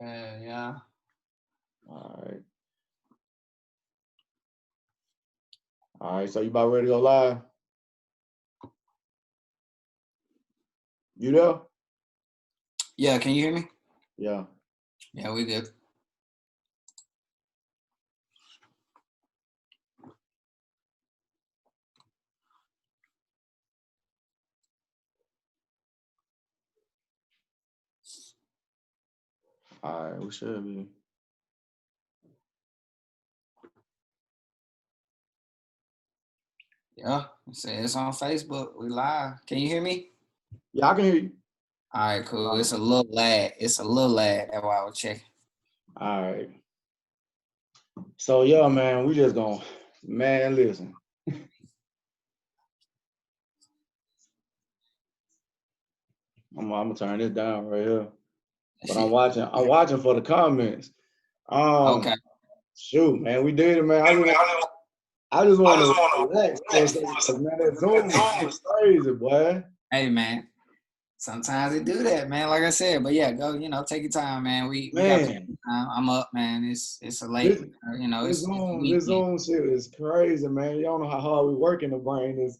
Yeah. All right. All right. So you about ready to go live? You there? Yeah, can you hear me? Yeah. Yeah, we good. All right. We should be. Yeah, it's on Facebook. We live. Can you hear me? Yeah, I can hear you. All right, cool. It's a little lag. It's a little lag. That's why I was checking. All right. So yeah, man, we just gonna, man, listen. I'm gonna turn this down right here. But I'm watching for the comments. Okay. Shoot, man, we did it, man. I just want to relax for a second, 'cause, man, that Zoom is crazy, boy. Hey, man. Sometimes they do that, man. Like I said, but yeah, go. Take your time, man. We got plenty Man, of time. I'm up, man. It's a late. this It's a this weekend. Zoom shit is crazy, man. Y'all know how hard we work in the brain. This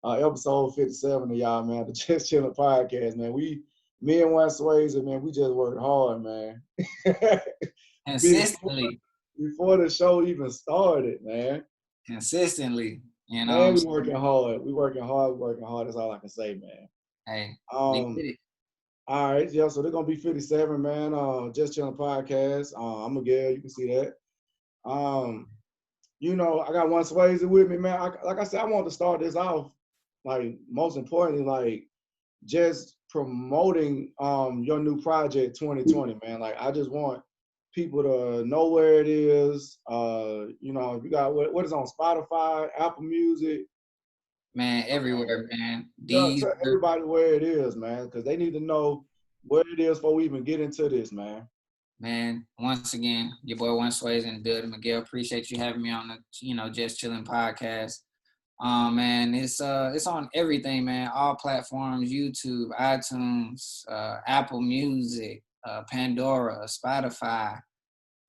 episode 57 of y'all, man. The Just Chilling podcast, man. Me and One Swayze, man. We just worked hard, man. before, Consistently, before the show even started, man. consistently. You know what Man, I'm we saying? working hard. We working hard. We working hard. That's all I can say, man. Hey, we Um, did it. all right, yeah. So they're gonna be 57, man. Just Chilling podcast. I'm Miguel. You can see that. Um, I got One Swayze with me, man. Like I said, I want to start this off, like most importantly, like just promoting your new project 2020, man. Like I just want people to know where it is. If you got what is on Spotify, Apple Music, Man, everywhere, man. yeah, These, tell everybody where it is, man, because they need to know where it is before we even get into this, man. man. Once again, your boy One Swayze in the building. Miguel, appreciate you having me on the Just Chilling podcast. Man, it's on everything, man. All platforms: YouTube, iTunes, Apple Music, Pandora, Spotify,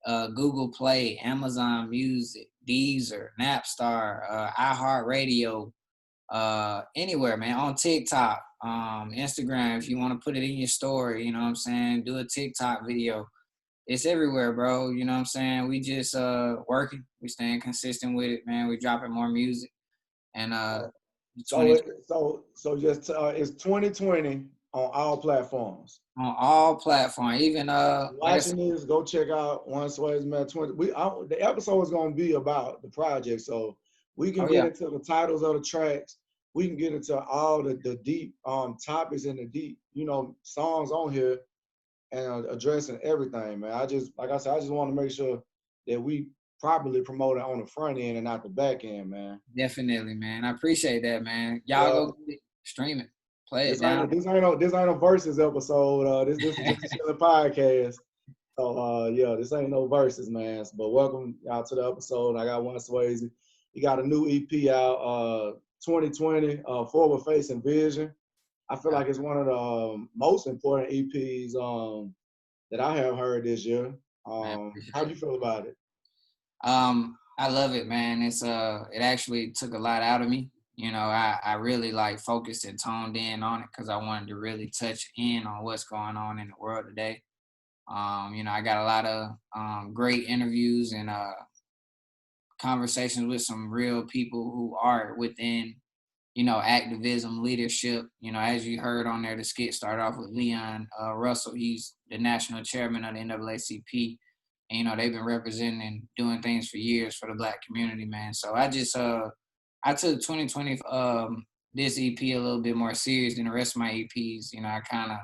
Google Play, Amazon Music, Deezer, Napstar, iHeartRadio, anywhere, man. On TikTok, Instagram. If you want to put it in your story, you know what I'm saying. Do a TikTok video. It's everywhere, bro. You know what I'm saying. We just working. We staying consistent with it, man. We dropping more music. And So 20 just it's 2020 on all platforms. on all platforms, even like I said, Watching this, go check out One Swayze Man 20. The episode is gonna be about the project, so we can oh get yeah, into the titles of the tracks. We can get into all the deep topics and the deep songs on here and addressing everything, man. Like I said, I just want to make sure that we properly promote it on the front end and not the back end, man. definitely, man. I appreciate that, man. Y'all Yeah, go get it, stream it, play it this ain't down. no verses episode. This is just a chilling podcast. So yeah, this ain't no verses, man. But welcome y'all to the episode. I got One Swayze. He got a new EP out, 2020, Forward Facing Vision. I feel like it's one of the most important EPs that I have heard this year. Man, How do you feel about it? I love it, man. It actually took a lot out of me. I really like focused and toned in on it because I wanted to really touch in on what's going on in the world today. I got a lot of great interviews and conversations with some real people who are within, activism, leadership. As you heard on there, the skit started off with Leon Russell. He's the national chairman of the NAACP. And, they've been representing and doing things for years for the Black community, man. So I took 2020 this EP a little bit more serious than the rest of my EPs. I kind of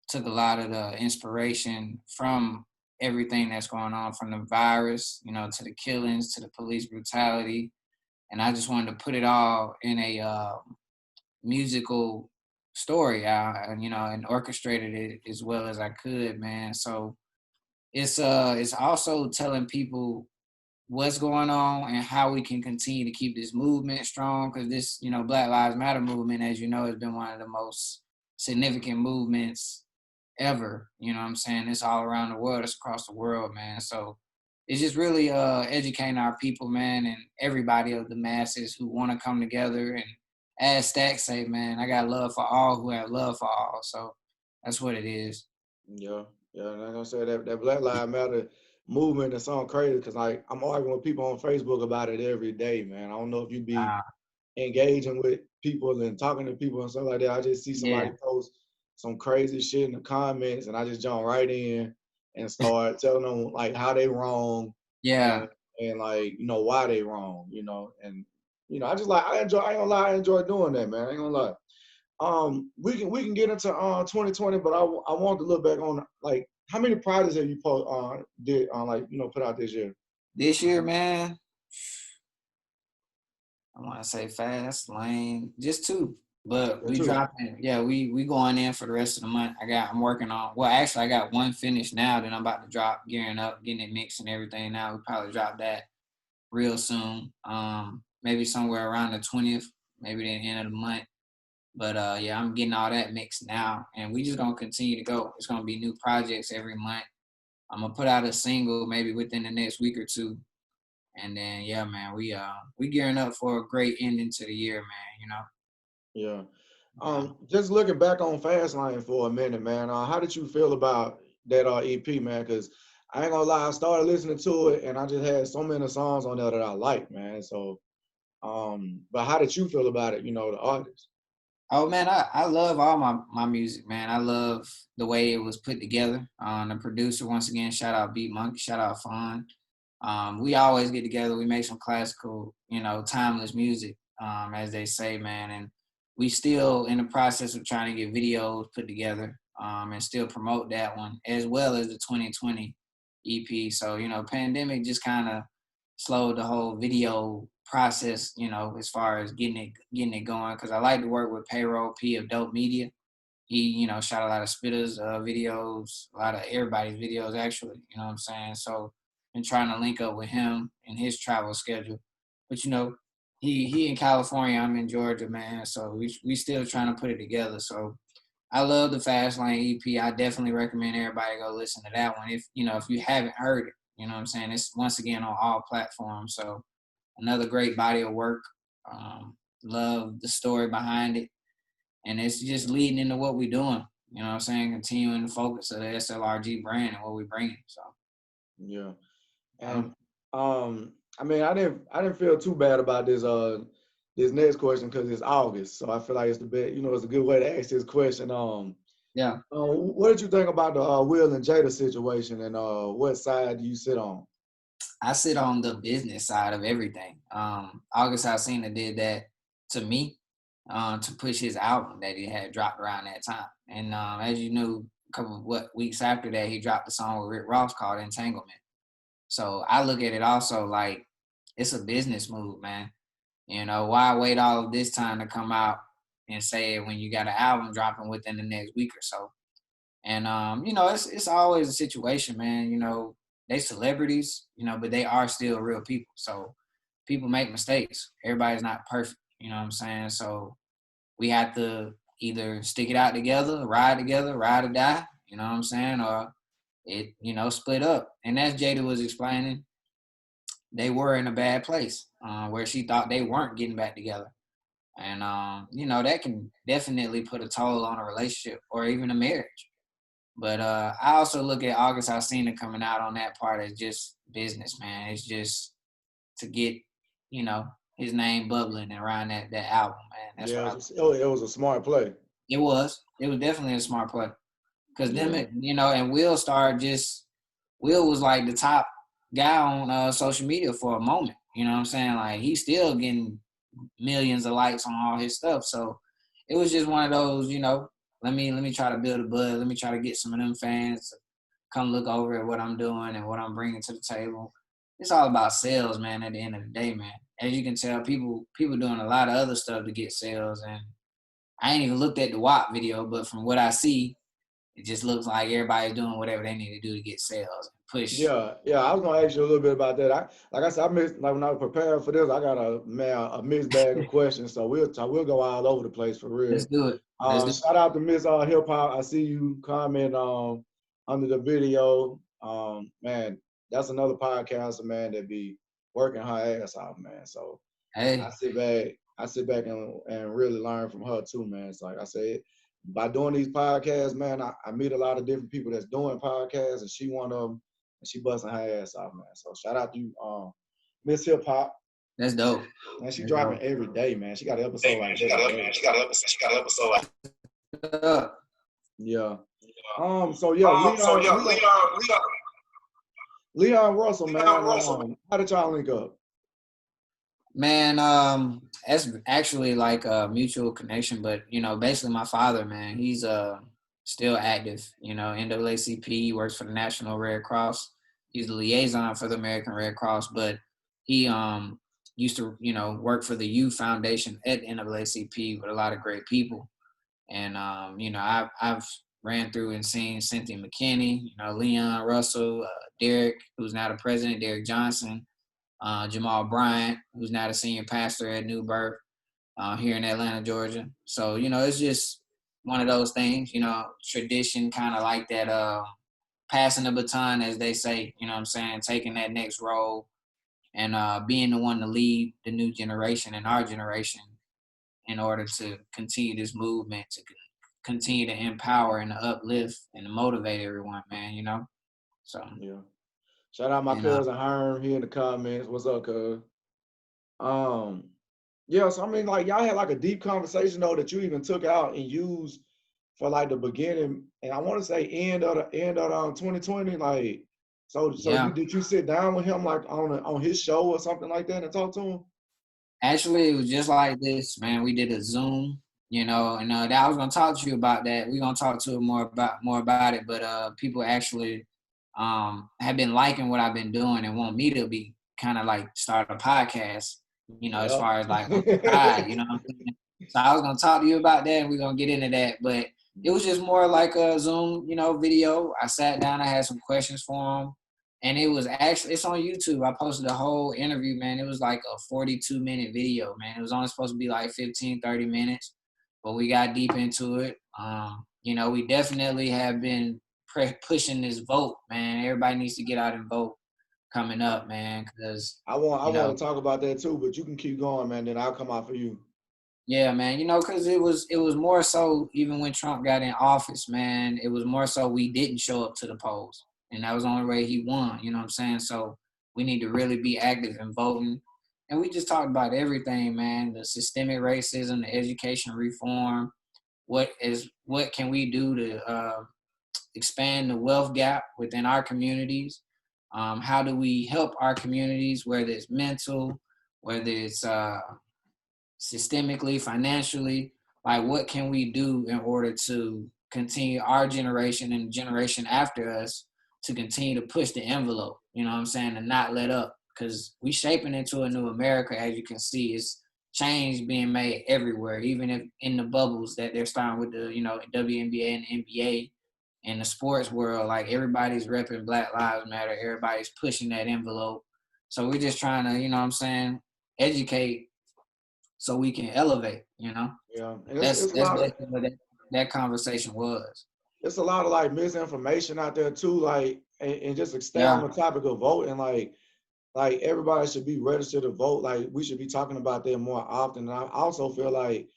took a lot of the inspiration from everything that's going on, from the virus, to the killings, to the police brutality. And I just wanted to put it all in a musical story, and orchestrated it as well as I could, man. So it's also telling people what's going on and how we can continue to keep this movement strong, because this, Black Lives Matter movement, as you know, has been one of the most significant movements ever. You know what I'm saying? It's all around the world. It's across the world, man. So it's just really educating our people, man, and everybody of the masses who want to come together. And as Stack say, man, I got love for all who have love for all. So that's what it is. Yeah, yeah. And I'm gonna say that Black Lives Matter movement is something crazy because like I'm arguing with people on Facebook about it every day, man. I don't know if you be Uh, engaging with people and talking to people and stuff like that. I just see somebody yeah, post some crazy shit in the comments and I just jump right in and start telling them like how they wrong yeah. and like, you know, why they wrong, you know. And you know, I just like I enjoy I ain't gonna lie, I enjoy doing that, man. I ain't gonna lie. We can get into 2020, but I want to look back on like how many projects have you did like you know put out this year? This year, man, I want to say Fast Lane, just two. But Yeah, we too. dropping, yeah, we going in for the rest of the month. I'm working on. Well, actually, I got one finished now that I'm about to drop, gearing up, getting it mixed and everything. Now we probably drop that real soon. Maybe somewhere around the 20th, maybe the end of the month. But yeah, I'm getting all that mixed now, and we just gonna continue to go. It's gonna be new projects every month. I'm gonna put out a single maybe within the next week or two, and then yeah, man, we gearing up for a great ending to the year, man. You know. Yeah. Yeah. Just looking back on Fastlane for a minute, man. How did you feel about that EP, man? Because I ain't gonna lie, I started listening to it and I just had so many songs on there that I like, man. So, but how did you feel about it? You know, the artist. Oh man, I love all my music, man. I love the way it was put together. The producer, once again, shout out Beat Monkey, shout out Fawn. We always get together. We make some classical, you know, timeless music, as they say, man. And we still in the process of trying to get videos put together, and still promote that one as well as the 2020 EP. So you know, pandemic just kind of slowed the whole video process, you know, as far as getting it going. Because I like to work with Payroll P of Dope Media. He, you know, shot a lot of Spitters videos, a lot of everybody's videos actually. You know what I'm saying? So been trying to link up with him and his travel schedule. But you know, he in California, I'm in Georgia, man. So we still trying to put it together. So I love the Fast Lane EP. I definitely recommend everybody go listen to that one. If you know, if you haven't heard it, you know what I'm saying? It's once again on all platforms. So another great body of work. Love the story behind it. And it's just leading into what we're doing. You know what I'm saying? Continuing the focus of the SLRG brand and what we're bringing. So, Yeah. yeah. And I mean, I didn't feel too bad about this next question because it's August, so I feel like it's the best. You know, it's a good way to ask this question. Yeah. What did you think about the Will and Jada situation, and what side do you sit on? I sit on the business side of everything. August Alsina did that to me, to push his album that he had dropped around that time. And as you knew, a couple of weeks after that, he dropped a song with Rick Ross called Entanglement. So I look at it also like it's a business move, man. You know, why wait all of this time to come out and say it when you got an album dropping within the next week or so? And you know, it's always a situation, man. You know, they celebrities, you know, but they are still real people. So people make mistakes. Everybody's not perfect. You know what I'm saying? So we have to either stick it out together, ride or die. You know what I'm saying? Or it, you know, split up. And as Jada was explaining, they were in a bad place where she thought they weren't getting back together. And, you know, that can definitely put a toll on a relationship or even a marriage. But I also look at August Alsina coming out on that part as just business, man. It's just to get, you know, his name bubbling around that album, man. That's Yeah, what I. it was a smart play. It was. It was definitely a smart play. Cause them, Yeah, you know, and Will started just. Will was like the top guy on social media for a moment. You know what I'm saying? Like he's still getting millions of likes on all his stuff. So it was just one of those, you know, let me try to build a buzz. Let me try to get some of them fans to come look over at what I'm doing and what I'm bringing to the table. It's all about sales, man. At the end of the day, man. As you can tell, people doing a lot of other stuff to get sales, and I ain't even looked at the WAP video, but from what I see, it just looks like everybody's doing whatever they need to do to get sales and push. yeah, yeah. I was gonna ask you a little bit about that. Like I said, I missed like when I was preparing for this. I got a mixed bag of questions, so we'll go all over the place for real. Let's do it. Let's do. Shout out to Miss Hip Hop. I see you comment under the video. Man, that's another podcaster, man, that be working her ass off, man. So I Hey, sit back and really learn from her too, man. So like I said, by doing these podcasts, man, I meet a lot of different people that's doing podcasts, and she one of them, and she busting her ass off, man. So shout out to you, Miss Hip Hop. that's dope. Man, she That's dropping dope. every day, man. She got an Hey episode man, like every day. she got an episode like Yeah. So yeah, so yeah, Leon Russell, Leon man. Russell. How did y'all link up? Man, that's actually like a mutual connection, but basically my father, man, he's still active, NAACP, he works for the National Red Cross. He's the liaison for the American Red Cross, but he used to, work for the Youth Foundation at NAACP with a lot of great people. And I've ran through and seen Cynthia McKinney, Leon Russell, Derek, who's now the president, Derek Johnson, Jamal Bryant, who's now the senior pastor at New Birth here in Atlanta, Georgia. So, it's just one of those things, tradition, kind of like that passing the baton, as they say, what I'm saying, taking that next role and being the one to lead the new generation and our generation in order to continue this movement, to continue to empower and to uplift and to motivate everyone, man. So, Yeah. Shout out my cousin Herm here in the comments. What's up, cuz? Um, yeah, so I mean, like y'all had like a deep conversation though that you even took out and used for like the beginning, and I want to say end of 2020. Like, so yeah. did you sit down with him like on his show or something like that and talk to him? Actually, it was just like this, man. We did a Zoom, and that I was gonna talk to you about that. We're gonna talk to it more about it, but people actually have been liking what I've been doing and want me to be kind of like start a podcast, as Yeah. far as like on the side, what I'm saying? So I was gonna talk to you about that and we're gonna get into that. But it was just more like a Zoom, video. I sat down, I had some questions for him. And it was actually, it's on YouTube. I posted a whole interview, man. It was like a 42-minute video, man. It was only supposed to be like 15, 30 minutes, but we got deep into it. We definitely have been pushing this vote, man. Everybody needs to get out and vote coming up, man, because, I want to talk about that too, but you can keep going, man. Then I'll come out for you. yeah, man, because it was more so even when Trump got in office, man, it was more so we didn't show up to the polls. And that was the only way he won, you know what I'm saying? So we need to really be active in voting. And we just talked about everything, man, the systemic racism, the education reform, what can we do to expand the wealth gap within our communities? How do we help our communities, whether it's mental, whether it's systemically, financially, like what can we do in order to continue our generation and the generation after us to continue to push the envelope, you know what I'm saying, and not let up, because we shaping into a new America. As you can see, it's change being made everywhere, even if in the bubbles that they're starting with the, WNBA and NBA and the sports world, like everybody's repping Black Lives Matter, everybody's pushing that envelope. So we're just trying to, what I'm saying, educate so we can elevate. Yeah, and That's it's a that's lot of basically what that conversation was. it's a lot of like misinformation out there too. Like, and just to stay on Yeah, the topic of voting, like everybody should be registered to vote. Like we should be talking about that more often. And I also feel like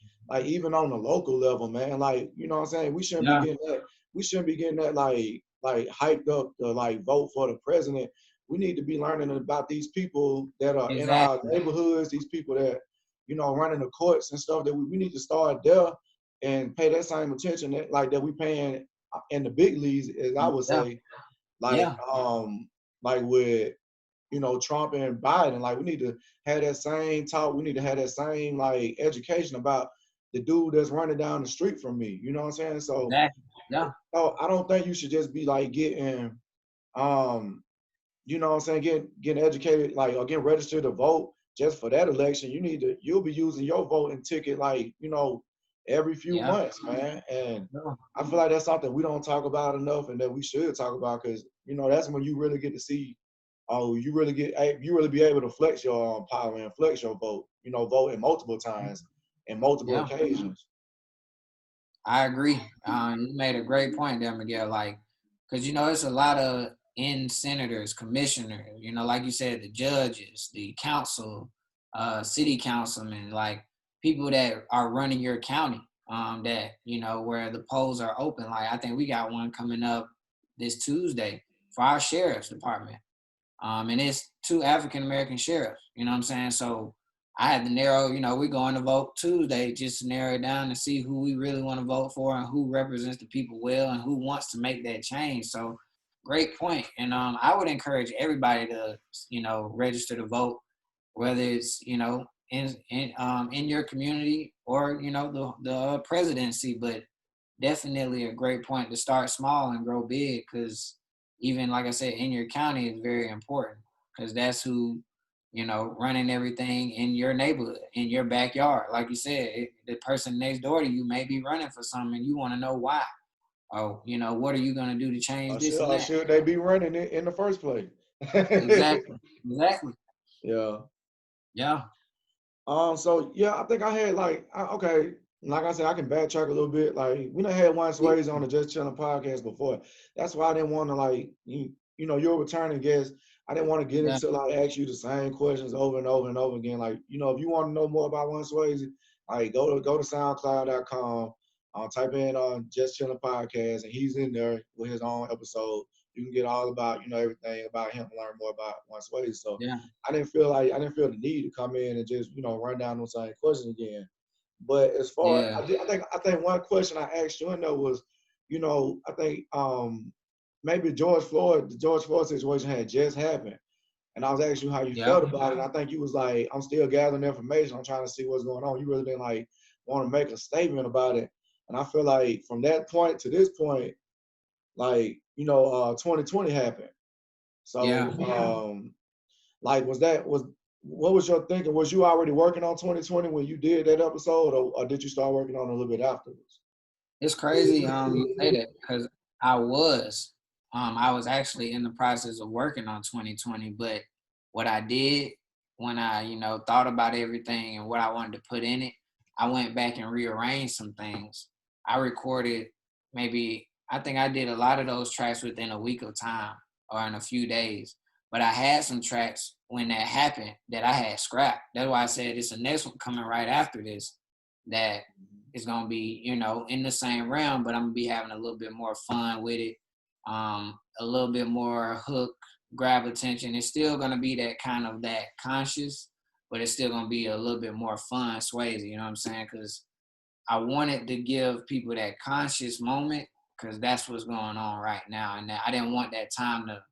even on the local level, man, like you know what I'm saying, yeah, we shouldn't be getting that like hyped up to like vote for the president. We need to be learning about these people that are in our exactly. neighborhoods, these people that, running the courts and stuff that we need to start there and pay that same attention that we paying in the big leagues, as I would Yeah, say, like yeah, like with Trump and Biden. Like we need to have that same talk. We need to have that same like education about the dude that's running down the street from me. You know what I'm saying? So, exactly. Yeah, I don't think you should just be like getting you know what I'm saying, getting educated, like, or getting registered to vote just for that election. You'll be using your voting ticket like, every few yeah, months, man. And yeah, I feel like that's something we don't talk about enough and that we should talk about, because, that's when you really get to see, oh, you really be able to flex your power and flex your vote, voting multiple times and multiple yeah. occasions. I agree. You made a great point there, Miguel. Like, because it's a lot of in senators, commissioners. Like you said, the judges, the council, city councilmen, like people that are running your county. That where the polls are open. Like I think we got one coming up this Tuesday for our sheriff's department. And it's two African American sheriffs. You know what I'm saying? So I had to narrow. We're going to vote Tuesday just to narrow it down and see who we really want to vote for and who represents the people well and who wants to make that change. So great point. And I would encourage everybody to register to vote, whether it's in your community or the presidency, but definitely a great point to start small and grow big, because even like I said, in your county is very important, because that's who running everything in your neighborhood, in your backyard. Like you said, the person next door to you may be running for something and you want to know why. Oh, what are you going to do to change this and Or that? should they be running it in the first place? Exactly. Exactly. Yeah. Yeah. So yeah, I think I had okay, like I said, I can backtrack a little bit. Like we done had One Swayze on the Just Chilling podcast before. That's why I didn't want to you're a returning guest. I didn't want to get Yeah. into ask you the same questions over and over and over again. Like, if you want to know more about One Swayze, like go to SoundCloud.com, type in Just Chilling podcast, and he's in there with his own episode. You can get all about, everything about him, learn more about One Swayze. So Yeah. I didn't feel the need to come in and just run down those same questions again. But as far Yeah. I think one question I asked you in there was, I think maybe the George Floyd situation had just happened, and I was asking you how you Yeah. felt about it. I think you was like, I'm still gathering information. I'm trying to see what's going on. You really didn't want to make a statement about it, and I feel like from that point to this point, 2020 happened. So Yeah. like, what was your thinking? Was you already working on 2020 when you did that episode, or did you start working on it a little bit afterwards? It's crazy you say that, because I was actually in the process of working on 2020, but what I did when I thought about everything and what I wanted to put in it, I went back and rearranged some things. I recorded, maybe I think I did a lot of those tracks within a week of time or in a few days, but I had some tracks when that happened that I had scrapped. That's why I said it's a next one coming right after this that is gonna be, in the same realm, but I'm gonna be having a little bit more fun with it. A little bit more hook, grab attention. It's still gonna be that kind of that conscious, but it's still gonna be a little bit more fun, Swayze. You know what I'm saying? Because I wanted to give people that conscious moment, because that's what's going on right now, and I didn't want that time to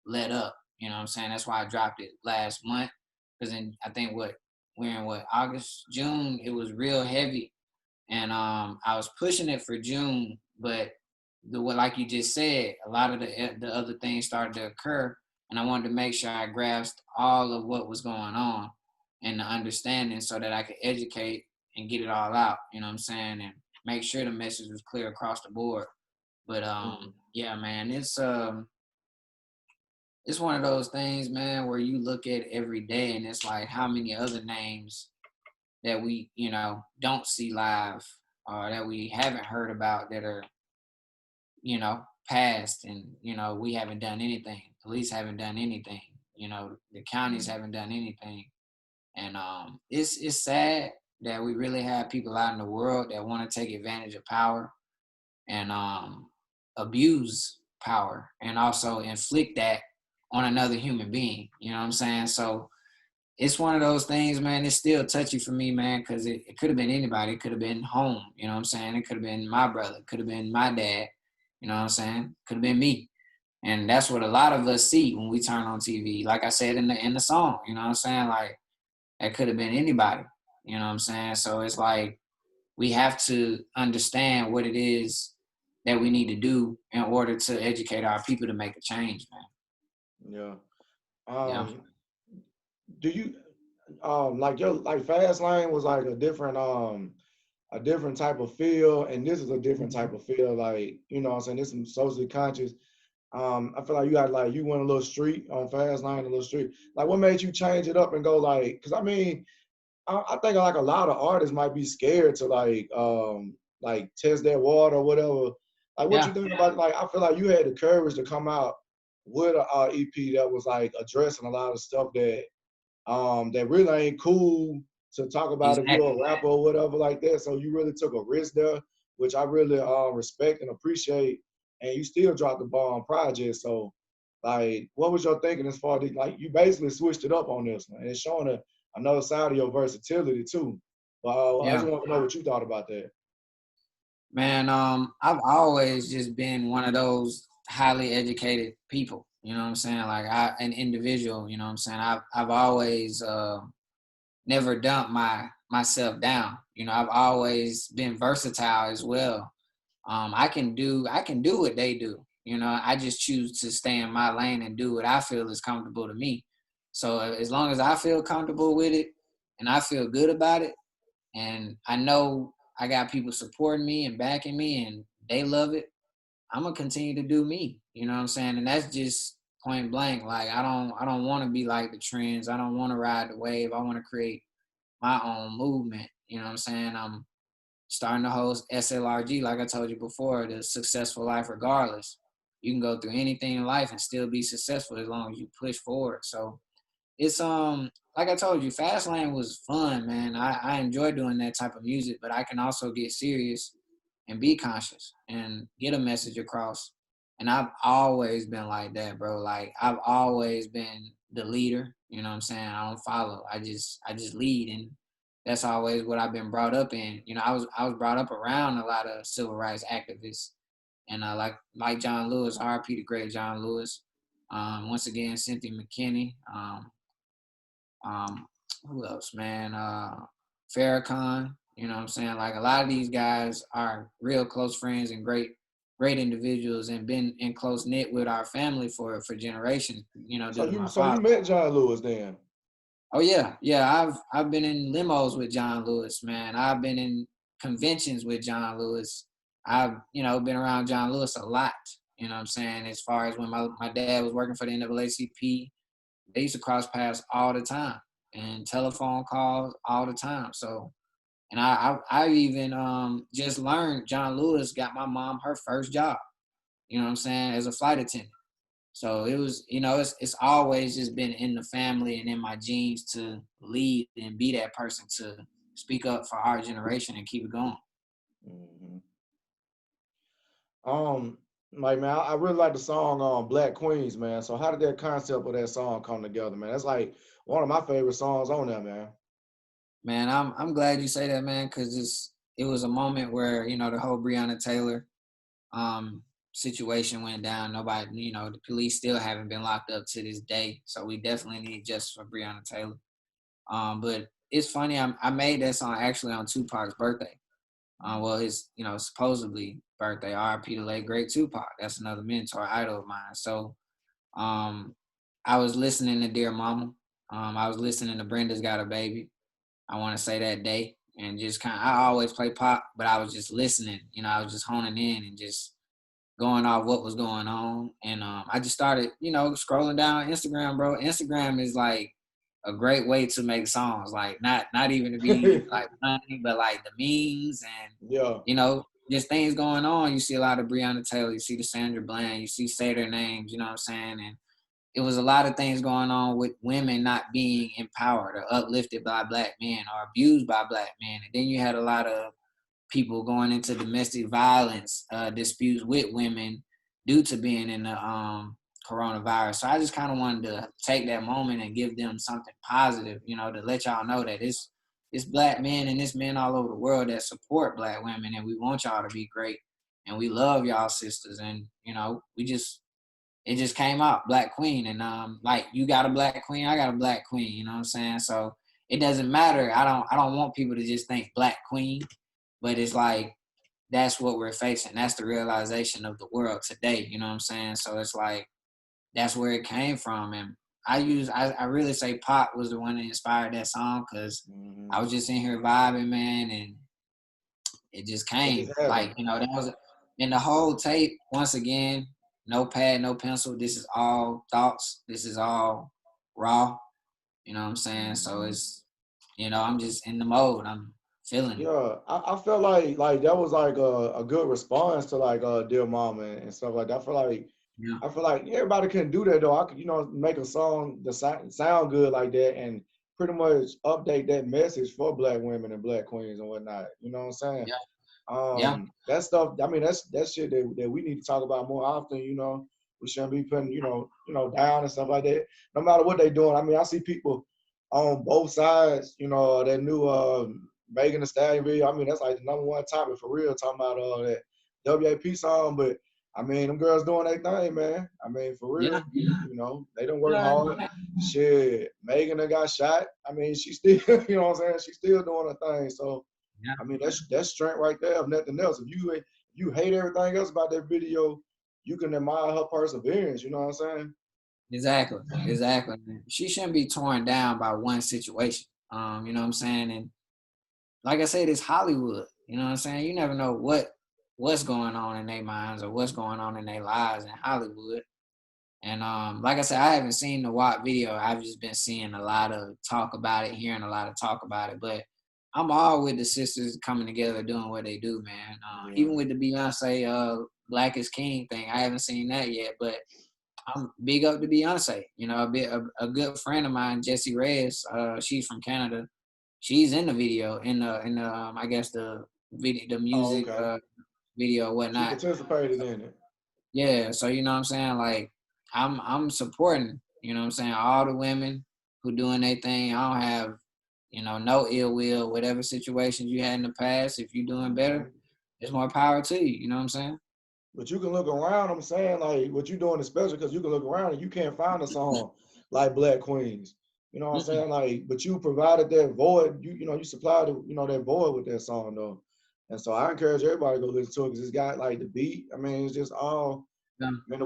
let up. You know what I'm saying? That's why I dropped it last month. Because I think we're in August, June. It was real heavy, and I was pushing it for June, but like you just said, a lot of the other things started to occur, and I wanted to make sure I grasped all of what was going on and the understanding, so that I could educate and get it all out. You know what I'm saying, and make sure the message was clear across the board. But yeah, man, it's one of those things, man, where you look at every day, and it's like how many other names that we don't see live, or that we haven't heard about, that are passed, and we haven't done anything. Police haven't done anything. The counties haven't done anything, and it's sad that we really have people out in the world that want to take advantage of power and abuse power, and also inflict that on another human being. You know what I'm saying? So it's one of those things, man. It's still touchy for me, man, because it could have been anybody. It could have been home. You know what I'm saying? It could have been my brother. It could have been my dad. You know what I'm saying? Could have been me. And that's what a lot of us see when we turn on TV. Like I said in the song, you know what I'm saying? Like, it could have been anybody. You know what I'm saying? So it's like we have to understand what it is that we need to do in order to educate our people to make a change, man. Yeah. Yeah. Do you like your Fast Lane was like a different type of feel, and this is a different type of feel. Like, what I'm saying, this is socially conscious. I feel like you went a little street on Fast Lane, a little street. Like, what made you change it up and go because I mean, I think like a lot of artists might be scared to like test that water or whatever. Like, what you Yeah. think about? Like, I feel like you had the courage to come out with a EP that was like addressing a lot of stuff that really ain't cool to talk about if you're Exactly. a rapper or whatever like that. So you really took a risk there, which I really respect and appreciate. And you still dropped the ball on project. So, like, what was your thinking as far as like you basically switched it up on this one and it's showing another side of your versatility too. But I just Yeah. want to know what you thought about that. Man, I've always just been one of those highly educated people. You know what I'm saying? Like an individual. You know what I'm saying? I've always never dumped myself down. You know, I've always been versatile as well. I can do what they do. You know, I just choose to stay in my lane and do what I feel is comfortable to me. So as long as I feel comfortable with it and I feel good about it, and I know I got people supporting me and backing me and they love it, I'm gonna continue to do me. You know what I'm saying? And that's just point blank. Like I don't want to be like the trends. I don't want to ride the wave. I want to create my own movement. You know what I'm saying? I'm starting to host SLRG, like I told you before, the successful life regardless. You can go through anything in life and still be successful as long as you push forward. So it's like I told you, Fast Lane was fun, man. I enjoy doing that type of music, but I can also get serious and be conscious and get a message across. And I've always been like that, bro. Like I've always been the leader. You know what I'm saying? I don't follow. I just lead, and that's always what I've been brought up in. You know, I was brought up around a lot of civil rights activists, and like John Lewis, R.P. the great John Lewis. Once again, Cynthia McKinney. Um, who else, man? Farrakhan. You know what I'm saying? Like a lot of these guys are real close friends and great individuals and been in close knit with our family for generations, you know, So due to you my so you father. met John Lewis then. Oh yeah, yeah. I've been in limos with John Lewis, man. I've been in conventions with John Lewis. I've, been around John Lewis a lot. You know what I'm saying? As far as when my dad was working for the NAACP, they used to cross paths all the time and telephone calls all the time. So, and I even just learned John Lewis got my mom her first job. You know what I'm saying? As a flight attendant. So it was, it's always just been in the family and in my genes to lead and be that person to speak up for our generation and keep it going. Hmm. Um, like man, I really like the song Black Queens, man. So how did that concept of that song come together, man? That's like one of my favorite songs on there, man. Man, I'm glad you say that, man, because it was a moment where the whole Breonna Taylor um situation went down. Nobody, the police still haven't been locked up to this day. So we definitely need justice for Breonna Taylor. But it's funny, I made that song actually on Tupac's birthday. Well, his, supposedly birthday. R.I.P. the late great Tupac. That's another mentor, idol of mine. So, um, I was listening to Dear Mama. I was listening to Brenda's Got a Baby. I want to say that day, and just I always play pop, but I was just listening. I was just honing in and just going off what was going on. And I just started, scrolling down Instagram, bro. Instagram is like a great way to make songs. Like not even to be like funny, but like the memes and Yeah. just things going on. You see a lot of Breonna Taylor, you see the Sandra Bland, you see Say Their Names, you know what I'm saying? And it was a lot of things going on with women not being empowered or uplifted by black men or abused by black men. And then you had a lot of people going into domestic violence disputes with women due to being in the coronavirus. So I just kind of wanted to take that moment and give them something positive, to let y'all know that it's black men and it's men all over the world that support black women, and we want y'all to be great, and we love y'all sisters, and it just came out Black Queen, and like you got a Black Queen, I got a Black Queen, you know what I'm saying? So it doesn't matter. I don't want people to just think Black Queen, but it's like that's what we're facing. That's the realization of the world today. You know what I'm saying? So it's like that's where it came from. And I really say Pop was the one that inspired that song because Hmm. I was just in here vibing, man, and it just It came. just happened. Like, that was in the whole tape, once again, no pad, no pencil. This is all thoughts. This is all raw. You know what I'm saying? So Hmm. it's I'm just in the mode. feeling it. Yeah, I felt like that was like a good response to like Dear Mama and stuff like that. Yeah, I feel like everybody couldn't do that though. I could, make a song that sound good like that and pretty much update that message for black women and black queens and whatnot. You know what I'm saying? yeah, yeah, That stuff. I mean, that's shit that we need to talk about more often. We shouldn't be putting down and stuff like that. No matter what they're doing. I mean, I see people on both sides. That new Megan Thee Stallion video. I mean, that's like the number one topic for real. Talking about that WAP song, but I mean, them girls doing their thing, man. I mean, for yeah, real. They don't work yeah, hard. Shit, Megan that got shot. I mean, she still, you know what I'm saying? She's still doing her thing. So yeah. I mean, that's strength right there, if nothing else. If you hate everything else about that video, you can admire her perseverance. You know what I'm saying? Exactly, exactly. She shouldn't be torn down by one situation. You know what I'm saying? And like I said, it's Hollywood. You know what I'm saying? You never know what's going on in their minds or what's going on in their lives in Hollywood. And like I said, I haven't seen the WAP video. I've just been seeing a lot of talk about it, hearing a lot of talk about it. But I'm all with the sisters coming together, doing what they do, man. Yeah. Even with the Beyonce "Black is King" thing, I haven't seen that yet, but I'm big up to Beyonce. You know, a good friend of mine, Jessie Reyes. She's from Canada. She's in the video, in the I guess the Oh, music okay. video, She whatnot. participated in it. Yeah, so you know what I'm saying? Like I'm supporting, you know what I'm saying, all the women who doing their thing. I don't have, no ill will, whatever situations you had in the past. If you're doing better, Mhm. there's more power to you, you know what I'm saying? But you can look around. I'm saying like what you doing is special because you can look around and you can't find a song like Black Queens. You know what I'm Mm-mm. saying? Like, but you provided that void. You supplied that void with that song though. And so I encourage everybody to go listen to it because it's got like the beat. I mean, it's just all. Yeah. I mean,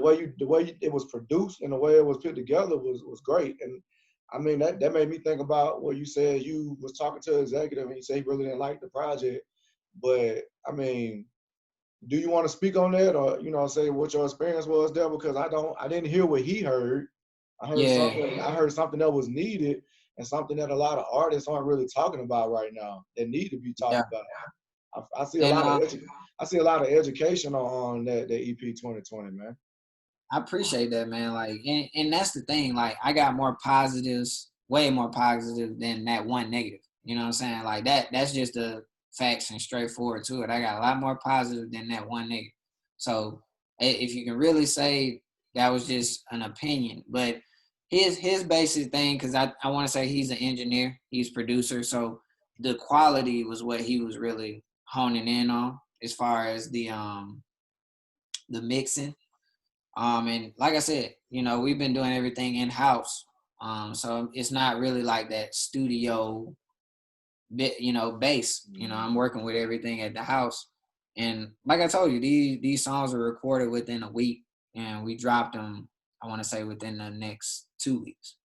it was produced and the way it was put together was great. And I mean that made me think about what you said. You was talking to an executive and you said he really didn't like the project. But I mean, do you want to speak on that or say what your experience was there? Because I didn't hear what he heard. Yeah, I heard something that was needed and something that a lot of artists aren't really talking about right now that need to be yeah. talked about. I see a And lot of I see a lot of education on that EP 2020, man. I appreciate that, man. Like, and that's the thing. Like, I got more positives, way more positive than that one negative. You know what I'm saying? Like that's just the facts and straightforward to it. I got a lot more positive than that one negative. So if you can really say that was just an opinion, but his basic thing, because I want to say he's an engineer, he's producer, so the quality was what he was really honing in on as far as the mixing. And like I said, we've been doing everything in house. So it's not really like that studio bit, base. I'm Mm-hmm. working with everything at the house. And like I told you, these songs were recorded within a week and we dropped them, I want to say within the next 2 weeks.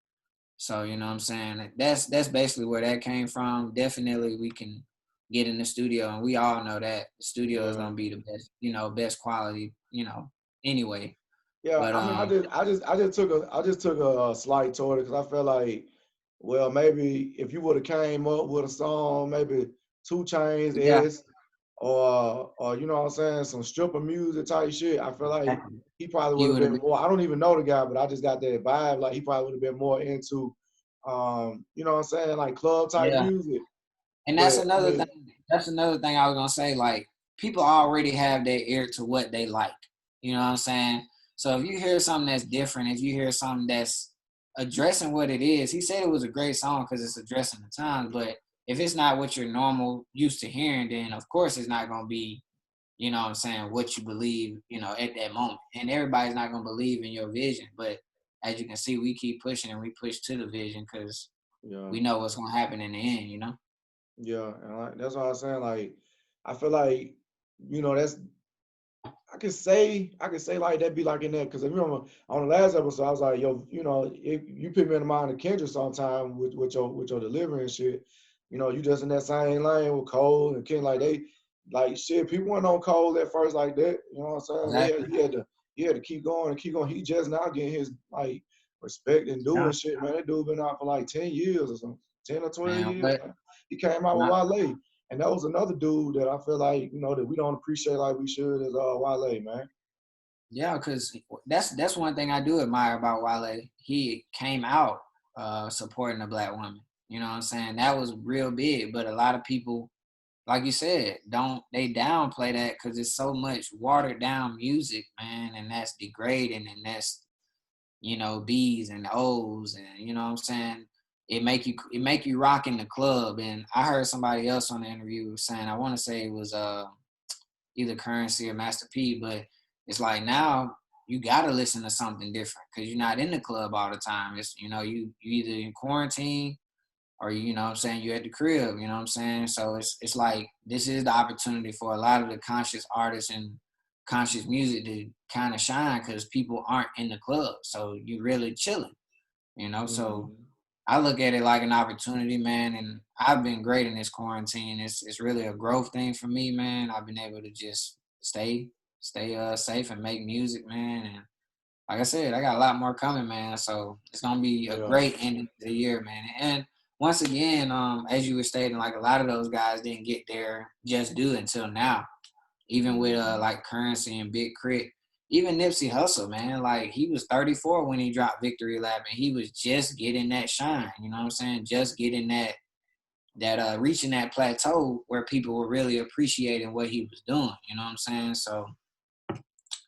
So, you know what I'm saying? That's basically where that came from. Definitely we can get in the studio and we all know that the studio is Yeah. gonna be the best, best quality, anyway. Yeah, But I mean, I just took a slight toward it because I felt like, well, maybe if you would have came up with a song, maybe Two Chains yeah, is, or you know what I'm saying, some stripper music type shit. I feel like exactly. he probably He would have would have been been, more. I don't even know the guy, but I just got that vibe. Like he probably would have been more into, you know what I'm saying, like club type yeah. music. And that's But I another thing. mean, That's another thing I was gonna say. Like people already have their ear to what they like. You know what I'm saying? So if you hear something that's different, if you hear something that's addressing what it is, he said it was a great song because it's addressing the times. But if it's not what you're normal used to hearing, then of course it's not gonna be, what I'm saying, what you believe, at that moment. And everybody's not gonna believe in your vision. But as you can see, we keep pushing and we push to the vision because yeah. we know what's gonna happen in the end. Yeah, and that's what I was saying. Like, I feel like, that's I could say like that be like in there because I remember on the last episode I was like, yo, if you put me in the mind of Kendrick sometime with your delivery and shit, you just in that same lane with Cole and Ken, like they like shit. People weren't on Cole at first like that. You know what I'm saying? Exactly. He had to keep going and keep going. He just now getting his like respect and doing Yeah, shit, man. That dude been out for like 10 years or something, 10 or 12 man. years. But Man. He came out with not, Wale. And that was another dude that I feel like, that we don't appreciate like we should is Wale, man. Yeah, because that's one thing I do admire about Wale. He came out supporting a black woman. You know what I'm saying? That was real big. But a lot of people, like you said, they downplay that because it's so much watered down music, man, and that's degrading, and that's B's and O's, and you know what I'm saying. It make you rock in the club. And I heard somebody else on the interview saying, I want to say it was either Currency or Master P, but it's like now you gotta listen to something different because you're not in the club all the time. It's you either in quarantine or you know what I'm saying, you at the crib, you know what I'm saying? So it's like this is the opportunity for a lot of the conscious artists and conscious music to kind of shine because people aren't in the club. So you really chilling. So Mm-hmm. I look at it like an opportunity, man, and I've been great in this quarantine. It's really a growth thing for me, man. I've been able to just stay safe and make music, man. And like I said, I got a lot more coming, man. So it's gonna be a Yeah. great ending to the year, man. And once again, as you were stating, like a lot of those guys didn't get there just due until now. Even with Mm-hmm. like Currency and Big Crit, even Nipsey Hussle, man, like he was 34 when he dropped Victory Lap, and he was just getting that shine. You know what I'm saying? Just getting that reaching that plateau where people were really appreciating what he was doing. You know what I'm saying? So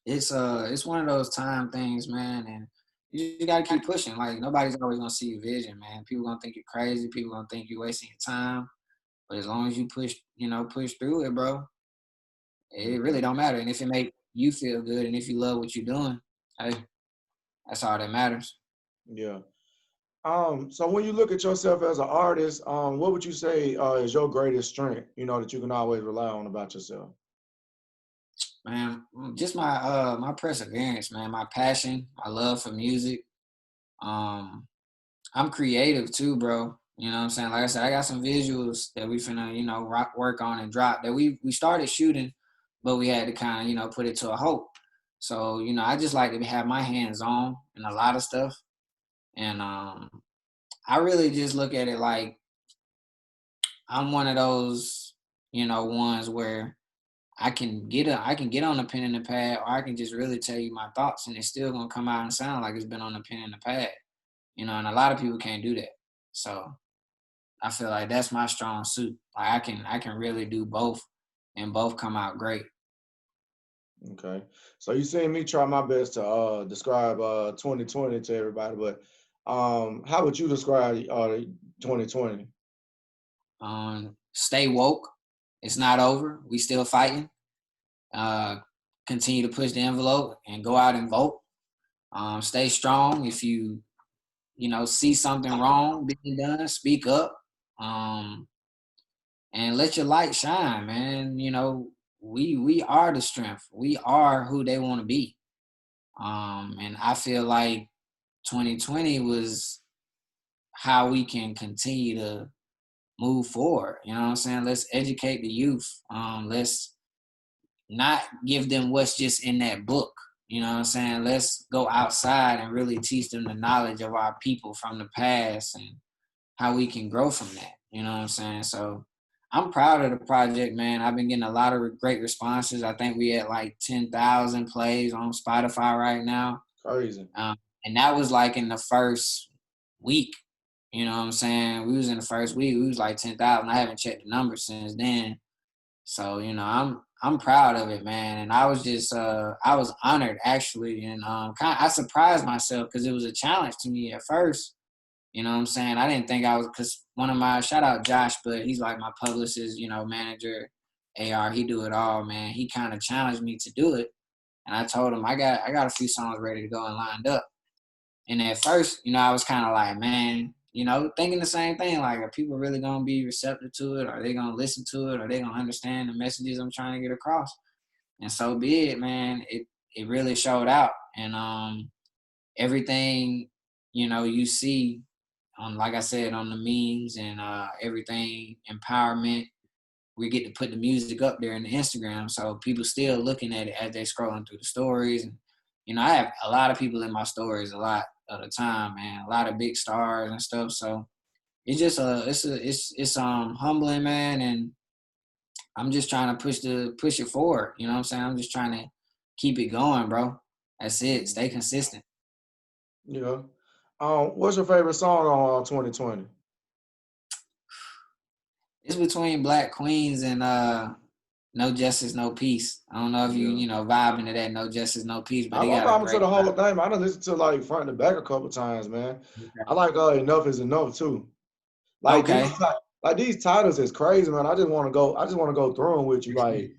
it's one of those time things, man, and you just gotta keep pushing. Like nobody's always gonna see your vision, man. People gonna think you're crazy. People gonna think you're wasting your time. But as long as you push through it, bro, it really Mm-hmm. don't matter. And if it make you feel good and if you love what you're doing, hey, that's all that matters. Yeah. So when you look at yourself as an artist, what would you say is your greatest strength, that you can always rely on about yourself? Man, just my perseverance, man, my passion, my love for music. Um, I'm creative too, bro. You know what I'm saying? Like I said, I got some visuals that we finna, work on and drop that we started shooting, but we had to kind of, put it to a halt. So, I just like to have my hands on in a lot of stuff. And I really just look at it like I'm one of those, ones where I can get on the pen and the pad, or I can just really tell you my thoughts, and it's still gonna come out and sound like it's been on the pen and the pad. And a lot of people can't do that. So I feel like that's my strong suit. Like I can really do both, and both come out great. Okay. So you seen me try my best to describe 2020 to everybody, but how would you describe 2020? Stay woke. It's not over. We still fighting. Uh, Continue to push the envelope and go out and vote. Stay strong. If you see something wrong being done, speak up. Um, and let your light shine, man. We are the strength. We are who they want to be. And I feel like 2020 was how we can continue to move forward. You know what I'm saying? Let's educate the youth. Let's not give them what's just in that book. You know what I'm saying? Let's go outside and really teach them the knowledge of our people from the past and how we can grow from that. You know what I'm saying? So I'm proud of the project, man. I've been getting a lot of great responses. I think we at like 10,000 plays on Spotify right now. Crazy. Um, and that was like in the first week. You know what I'm saying? We was in the first week. We was like 10,000. I haven't checked the numbers since then. So I'm proud of it, man. And I was honored actually, and I surprised myself because it was a challenge to me at first. You know what I'm saying? I didn't think I was, because one of my, shout out Josh, but he's like my publicist, manager, AR. He do it all, man. He kind of challenged me to do it, and I told him I got a few songs ready to go and lined up. And at first, I was kind of like, man, thinking the same thing. Like, are people really gonna be receptive to it? Are they gonna listen to it? Are they gonna understand the messages I'm trying to get across? And so be it, man. It really showed out, and everything you see on, like I said, on the memes and everything empowerment. We get to put the music up there in the Instagram, so people still looking at it as they scrolling through the stories. And I have a lot of people in my stories a lot of the time, man. A lot of big stars and stuff. So it's just it's humbling, man, and I'm just trying to push it forward. You know what I'm saying? I'm just trying to keep it going, bro. That's it. Stay consistent. Yeah. What's your favorite song on 2020? It's between Black Queens and No Justice, No Peace. I don't know if Yeah. you know, vibing to that No Justice, No Peace, but they I'm got a vibing to great the whole vibe. thing, man. I done listened to like front and back a couple times, man. I Okay. like Enough Is Enough too. Like Okay. like these titles is crazy, man. I just want to go through them with you, like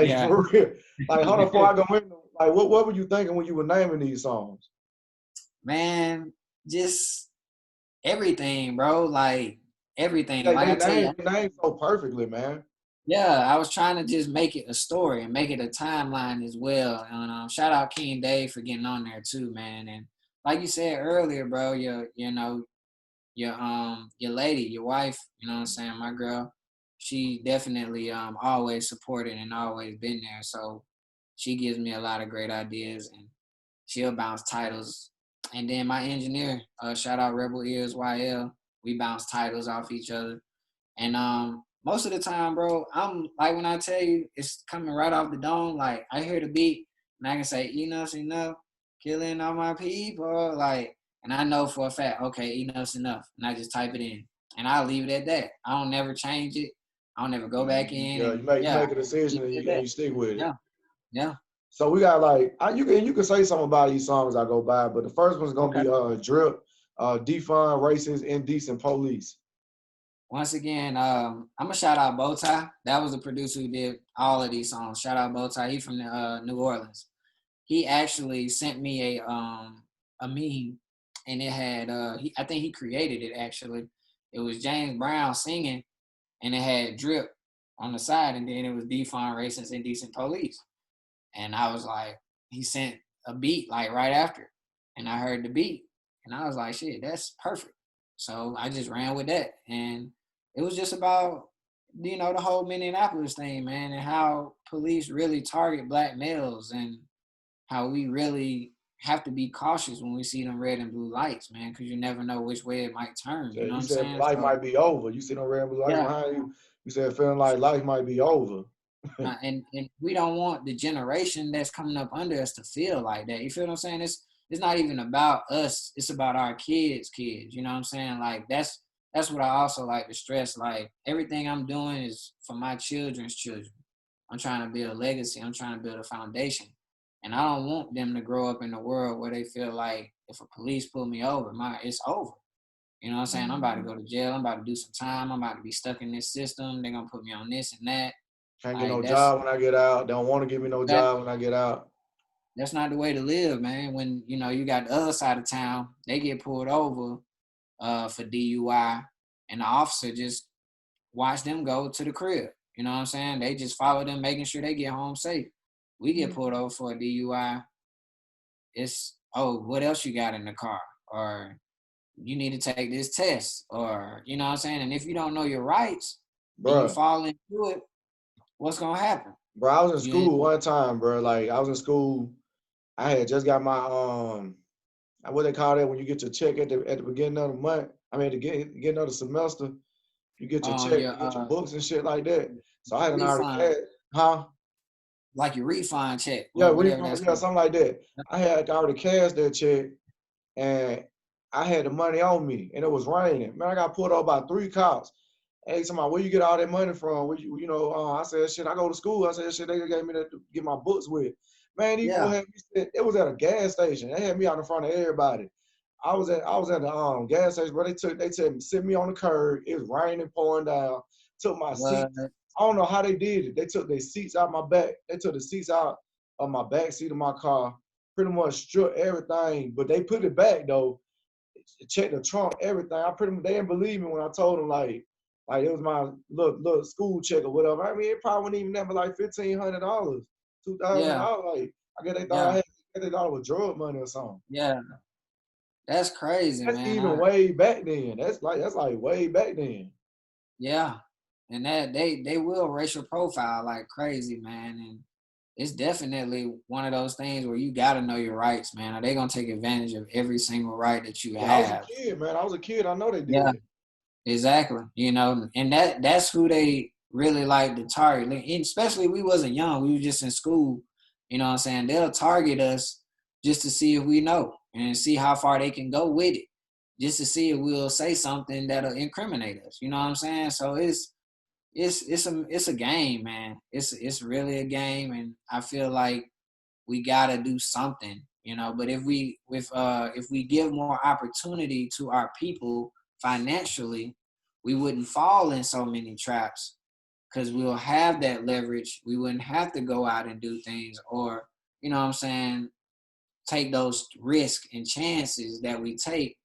Yeah. for real. Like, hold on, before I go in, like, what were you thinking when you were naming these songs? Man, just everything, bro. Like everything. Like I tell you, They name so perfectly, man. yeah, I was trying to just make it a story and make it a timeline as well. And shout out King Dave for getting on there too, man. And like you said earlier, bro, your lady, your wife, you know what I'm saying, my girl, she definitely always supported and always been there. So she gives me a lot of great ideas and she'll bounce titles. And then my engineer, shout out Rebel Ears YL, we bounce titles off each other. And most of the time, bro, I'm like when I tell you it's coming right off the dome, like I hear the beat and I can say enough's enough, killing all my people, like, and I know for a fact, okay, enough's enough, and I just type it in, and I leave it at that. I don't never change it. I don't never go back in, Yeah, and you yeah, make a decision leave and it at and that. you stick with it. Yeah, yeah. So we got like you can say something about these songs I go by, but the first one's gonna Okay. be Drip, Defund Racist, Indecent Police. Once again, I'm gonna shout out Bowtie. That was the producer who did all of these songs. Shout out Bowtie. He from New Orleans. He actually sent me a meme, and it had I think he created it actually. It was James Brown singing, and it had Drip on the side, and then it was Defund Racist Indecent Police. And I was like, he sent a beat like right after, and I heard the beat, and I was like, shit, that's perfect. So I just ran with that, and it was just about the whole Minneapolis thing, man, and how police really target black males, and how we really have to be cautious when we see them red and blue lights, man, because you never know which way it might turn. You know what You I'm said saying? life So might be over. You see no red and blue lights yeah, behind you. You said feeling like life might be over. and we don't want the generation that's coming up under us to feel like that. You feel what I'm saying? It's not even about us. It's about our kids. You know what I'm saying? Like that's what I also like to stress. Like everything I'm doing is for my children's children. I'm trying to build a legacy. I'm trying to build a foundation. And I don't want them to grow up in a world where they feel like if a police pull me over, it's over. You know what I'm saying? I'm about to go to jail. I'm about to do some time. I'm about to be stuck in this system. They're gonna put me on this and that. Can't get Like no job when I get out. Don't want to give me no that job when I get out. that's not the way to live, man. When you got the other side of town, they get pulled over for DUI, and the officer just watch them go to the crib. You know what I'm saying? They just follow them, making sure they get home safe. We get pulled over for a DUI. It's, oh, what else you got in the car? Or you need to take this test. Or, you know what I'm saying? And if you don't know your rights and you Bruh. fall into it, what's gonna happen? Bro, I was in You school one time, bro. Like I was in school. I had just got my what they call that when you get your check at the beginning of the month. I mean, the beginning of the semester, you get your check, your you get your books and shit like that. So I hadn't already refund, had, huh? like your refund check, Yeah, whatever refund, that's yeah, called. something like that. I had already cashed that check, and I had the money on me, and it was raining. Man, I got pulled over by 3 cops. Hey, somebody, where you get all that money from? Where I said, shit, I go to school. I said, shit, they gave me that to get my books with. Man, these fools Yeah, had me. It was at a gas station. They had me out in front of everybody. I was at the gas station, but they said sit me on the curb. It was raining, pouring down. Took my but seats. I don't know how they did it. They took their seats out my back. They took the seats out of my back seat of my car. Pretty much stripped everything, but they put it back though. Checked the trunk, everything. They didn't believe me when I told them like it was my little school check or whatever. I mean, it probably wasn't even that, but like $1,500, yeah, $2,000. Like I guess yeah, they thought it was drug money or something. yeah. That's crazy, That's man. even way back then. That's like way back then. Yeah, and that they will racial profile like crazy, man. And it's definitely one of those things where you got to know your rights, man, or they gonna take advantage of every single right that you Yeah, I was a have. kid, man. I was a kid. I know they Yeah, did. exactly. And that's who they really like the target. And especially we wasn't young, we were just in school. You know what I'm saying? They'll target us just to see if we know and see how far they can go with it, just to see if we'll say something that'll incriminate us. You know what I'm saying? So it's a game, man. It's really a game, and I feel like we gotta do something, you know. But if we give more opportunity to our people financially, we wouldn't fall in so many traps because we'll have that leverage. We wouldn't have to go out and do things, or you know what I'm saying, take those risks and chances that we take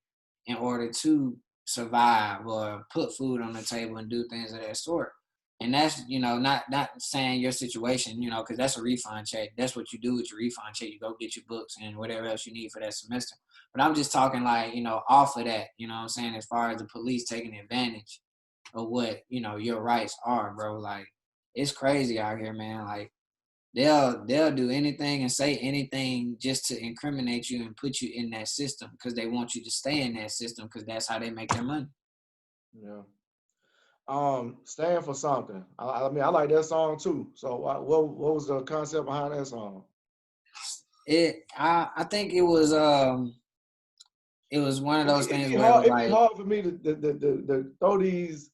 in order to survive or put food on the table and do things of that sort. And that's, you know, not saying your situation, you know, because that's a refund check. That's what you do with your refund check. You go get your books and whatever else you need for that semester. But I'm just talking like, you know, off of that, you know what I'm saying, as far as the police taking advantage of what, you know, your rights are, bro. Like, it's crazy out here, man. Like, they'll do anything and say anything just to incriminate you and put you in that system because they want you to stay in that system because that's how they make their money. Yeah. Stand for something. I mean, I like that song too. So what was the concept behind that song? I think it was one of those things where it was It'd be like, hard for me to throw these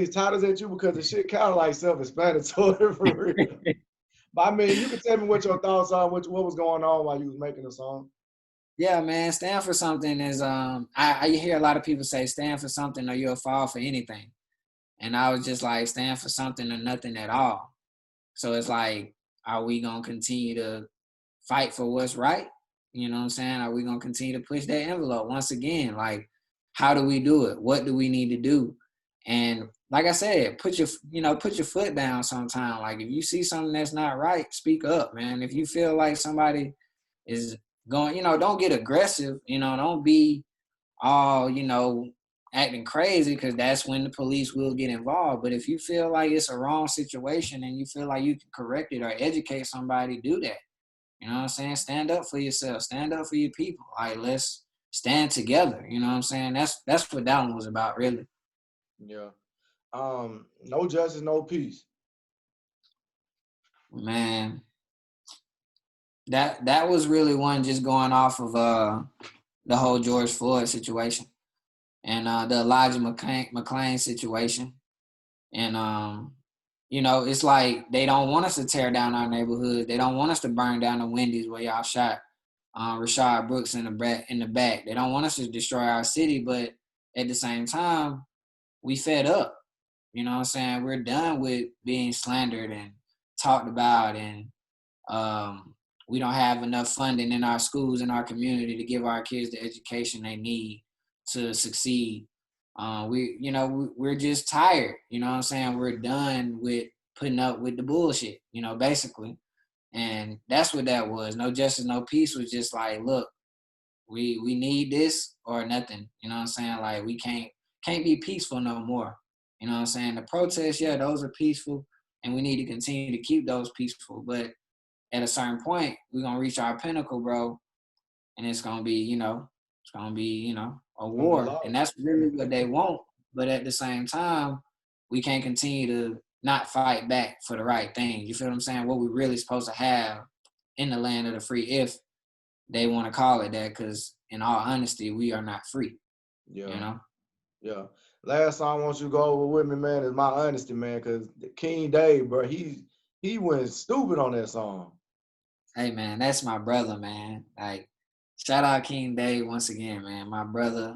titles at you because the shit kind of like self-explanatory for real. But I mean, you can tell me what your thoughts are, what was going on while you was making the song. yeah, man, stand for something is I hear a lot of people say stand for something or you'll fall for anything. And I was just like, stand for something or nothing at all. So it's like, are we gonna continue to fight for what's right? You know what I'm saying? Are we gonna continue to push that envelope once again? Like, how do we do it? What do we need to do? And like I said, put your foot down sometime. Like if you see something that's not right, speak up, man. If you feel like somebody is going, you know, don't get aggressive, you know, don't be all, you know, acting crazy because that's when the police will get involved. But if you feel like it's a wrong situation and you feel like you can correct it or educate somebody, do that. You know what I'm saying? Stand up for yourself. Stand up for your people. Like let's stand together. You know what I'm saying? That's what that one was about, really. Yeah. No justice, no peace. Man, that was really one just going off of the whole George Floyd situation and the Elijah McClain situation. And you know, it's like they don't want us to tear down our neighborhood. They don't want us to burn down the Wendy's where y'all shot Rashad Brooks in the back. They don't want us to destroy our city, but at the same time, we fed up. You know what I'm saying? We're done with being slandered and talked about, and we don't have enough funding in our schools and our community to give our kids the education they need to succeed. We're just tired. You know what I'm saying? We're done with putting up with the bullshit, you know, basically. And that's what that was. No justice, no peace was just like, look, we need this or nothing. You know what I'm saying? Like we can't be peaceful no more. You know what I'm saying? The protests, yeah, those are peaceful and we need to continue to keep those peaceful. But at a certain point, we're gonna reach our pinnacle, bro, and it's gonna be, a It's gonna be war. And lost. that's really what they want. But at the same time, we can't continue to not fight back for the right thing. You feel what I'm saying? What we really supposed to have in the land of the free, if they want to call it that, because in all honesty, we are not free. You Yeah, know? yeah. Last song I want you to go over with me, man, is My Honesty, man, because King Dave, bro, he went stupid on that song. Hey man, that's my brother, man. Like, shout out King Dave once again, man. My brother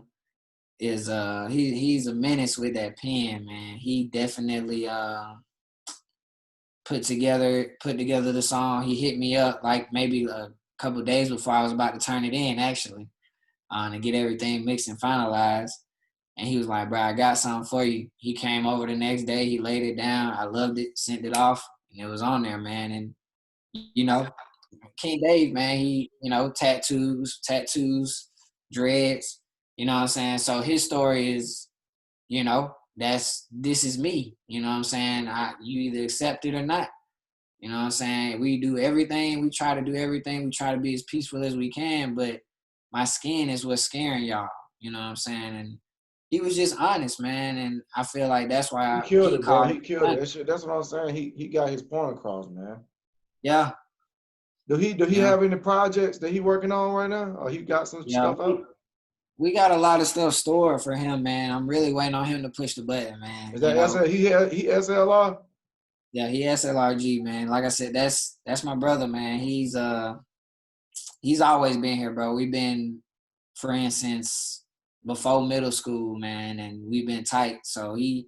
is he's a menace with that pen, man. He definitely put together the song. He hit me up like maybe a couple days before I was about to turn it in, actually, to get everything mixed and finalized. And he was like, "Bro, I got something for you." He came over the next day. He laid it down. I loved it. Sent it off, and it was on there, man. And you know, King Dave, man, he, you know, tattoos, dreads. You know what I'm saying? So his story is, you know, this is me. You know what I'm saying? You either accept it or not. You know what I'm saying? We do everything. We try to do everything. We try to be as peaceful as we can. But my skin is what's scaring y'all. You know what I'm saying? And he was just honest, man, and I feel like that's He why killed he it, bro. called He killed it. it. That shit, that's what I'm saying. He got his point across, man. Yeah, Do he yeah, have any projects that he working on right now? Or he got some yeah. stuff out? We got a lot of stuff stored for him, man. I'm really waiting on him to push the button, man. Is that SL? He SLR? Yeah, he SLRG, man. Like I said, that's my brother, man. He's always been here, bro. We've been friends since before middle school, man, and we've been tight. So he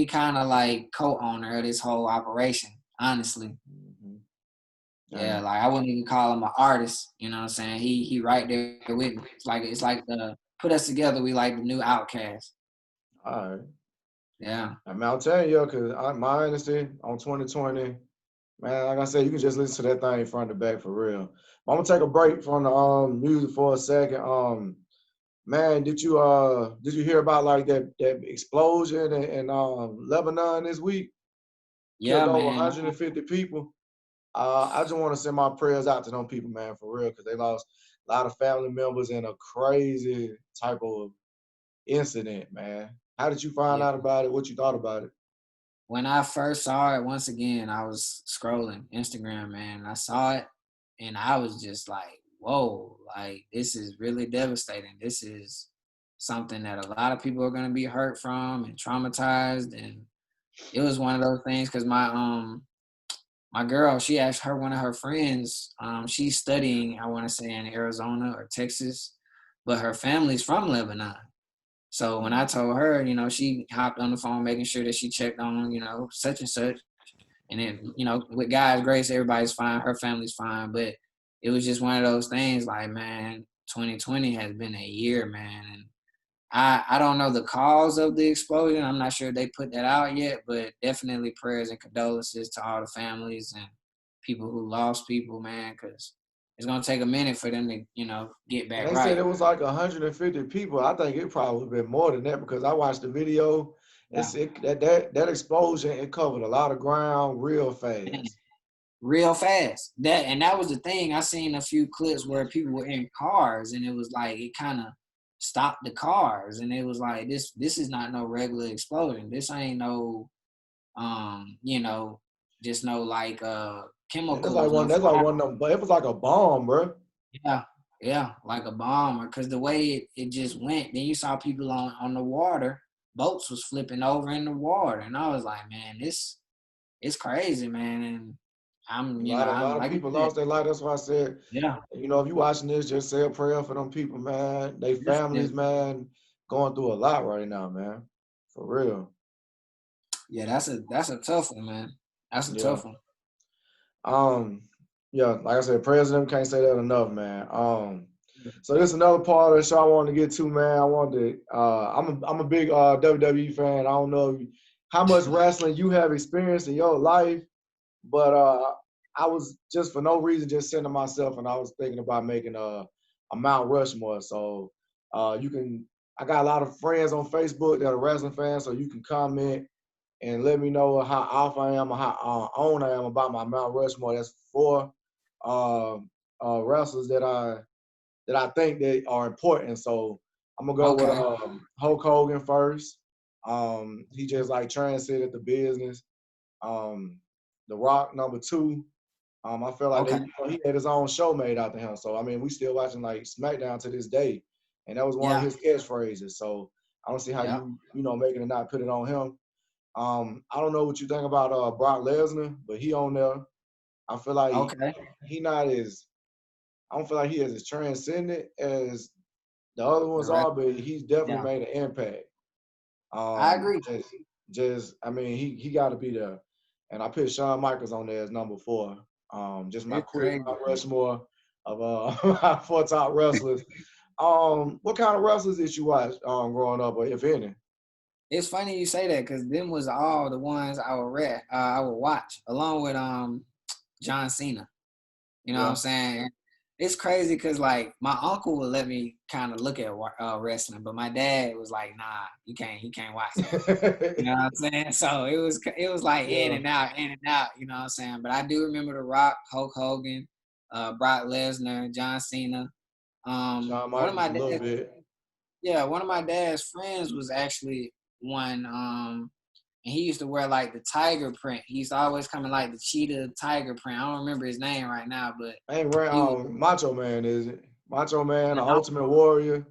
kind of like co-owner of this whole operation, honestly. Mm-hmm. Yeah, Damn. like I wouldn't even call him an artist. You know what I'm saying? He right there with me. It's like the put us together. We like the new Outcast. All right. Yeah, I mean, I'll tell you, because my honesty on 2020, man, like I said, you can just listen to that thing front to back for real. I'm gonna take a break from the music for a second. Man, did you hear about like that explosion in Lebanon this week? yeah, Killed over man. 150 people. I just want to send my prayers out to them people, man, for real, because they lost a lot of family members in a crazy type of incident, man. How did you find Yeah. out about it? What you thought about it? When I first saw it, once again, I was scrolling Instagram, man. I saw it, and I was just like, "Whoa! Like this is really devastating. This is something that a lot of people are going to be hurt from and traumatized." And it was one of those things because my girl, she asked her one of her friends. She's studying, I want to say in Arizona or Texas, but her family's from Lebanon. So when I Mm. told her, she hopped on the phone making sure that she checked on, such and such. And then, with God's grace, everybody's fine. Her family's fine. But it was just one of those things like, man, 2020 has been a year, man. And I don't know the cause of the explosion. I'm not sure they put that out yet, but definitely prayers and condolences to all the families and people who lost people, man, because it's going to take a minute for them to, get And back they said right. it was like 150 people. I think it probably been more than that because I watched the video. Yeah. That explosion, it covered a lot of ground real fast. Real fast. That was the thing. I seen a few clips where people were in cars and it was like it kind of stopped the cars and it was like this is not no regular explosion. This ain't no just no like And that's chemicals, like no one. That's like one fire. of them. But it was like a bomb, bro. Yeah, yeah, like a bomb. Because the way it just went, then you saw people on the water, boats was flipping over in the water, and I was like, man, this it's crazy, man. And A lot, a I'm lot of like you people said, lost their life. That's why I said, yeah, if you watching this, just say a prayer for them people, man. They families, definitely. man, going through a lot right now, man. For real. Yeah, that's a tough one, man. That's a Yeah. tough one. Um, yeah, like I said, president can't say that enough, man. So this is another part of the show I wanted to get to, man. I wanted to I'm a big WWE fan. I don't know how much wrestling you have experienced in your life, but I was just for no reason just saying to myself and I was thinking about making a Mount Rushmore. So you can I got a lot of friends on Facebook that are wrestling fans, so you can comment and let me know how off I am or how on I am about my Mount Rushmore. That's four wrestlers that I think they are important. So I'm gonna go with Okay, Hulk Hogan first. He just like transcended the business. The Rock number two. I feel like okay, he had his own show made after him. So I mean, we still watching like SmackDown to this day, and that was one of yeah, his catchphrases. So I don't see how yeah, you making it not put it on him. I don't know what you think about Brock Lesnar, but he on there. I feel like okay, he not as I don't feel like he is as transcendent as the other the ones rest, are, but he's definitely yeah, made an impact. I Um, agree. just just I mean he got to be there, and I put Shawn Michaels on there as number four. Just my It's quick crazy. Mount Rushmore of my four top wrestlers. What kind of wrestlers did you watch growing up, or if any? It's funny you say that because them was all the ones I would watch along with John Cena. You know what I'm Yeah. saying? It's crazy because like my uncle would let me kind of look at wrestling, but my dad was like, "Nah, he can't watch that." You know what I'm saying? So it was like in Yeah. and out, in and out. You know what I'm saying? But I do remember The Rock, Hulk Hogan, Brock Lesnar, John Cena. Shawn One of Michaels my a little dad's bit. Yeah, one of my dad's friends was actually one. And he used to wear like the tiger print. He used to always come in like the cheetah tiger print. I don't remember his name right now, but Ain't he was. Macho Man, is it? Macho Man, the No, Ultimate Warrior.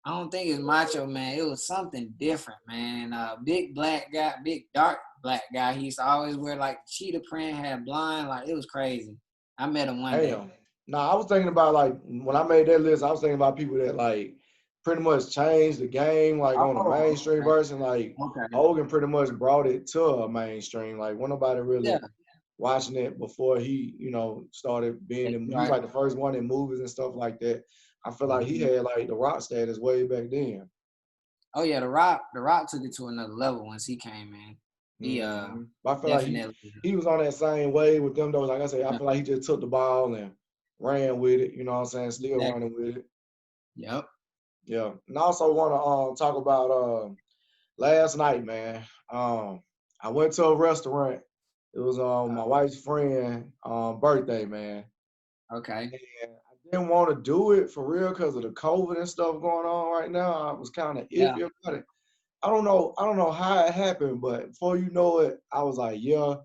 I don't think it's Macho Man. It was something different, man. Big black guy, big dark black guy. He used to always wear like cheetah print, had blind, like it was crazy. I met him one day. Damn. Nah, I was thinking about like when I made that list, I was thinking about people that like pretty much changed the game, like on the Oh, mainstream okay. version. Like Okay. Hogan pretty much brought it to a mainstream. Like, when nobody Yeah, really watching it before he, started being in. you're He was right. like the first one in movies and stuff like that. I feel like he Mhm. had like the rock status way back then. Oh yeah, the Rock took it to another level once he came in. He But I feel like he definitely. he was on that same wave with them though. Like I said, I Yeah, feel like he just took the ball and ran with it. You know what I'm saying? Still exactly. running with it. Yep. Yeah. And I also want to talk about last night, man. I went to a restaurant. It was my wife's friend birthday, man. Okay. And I didn't want to do it for real because of the COVID and stuff going on right now. I was kind of Yeah. iffy about it. I don't know how it happened, but before you know it, I was like, yeah,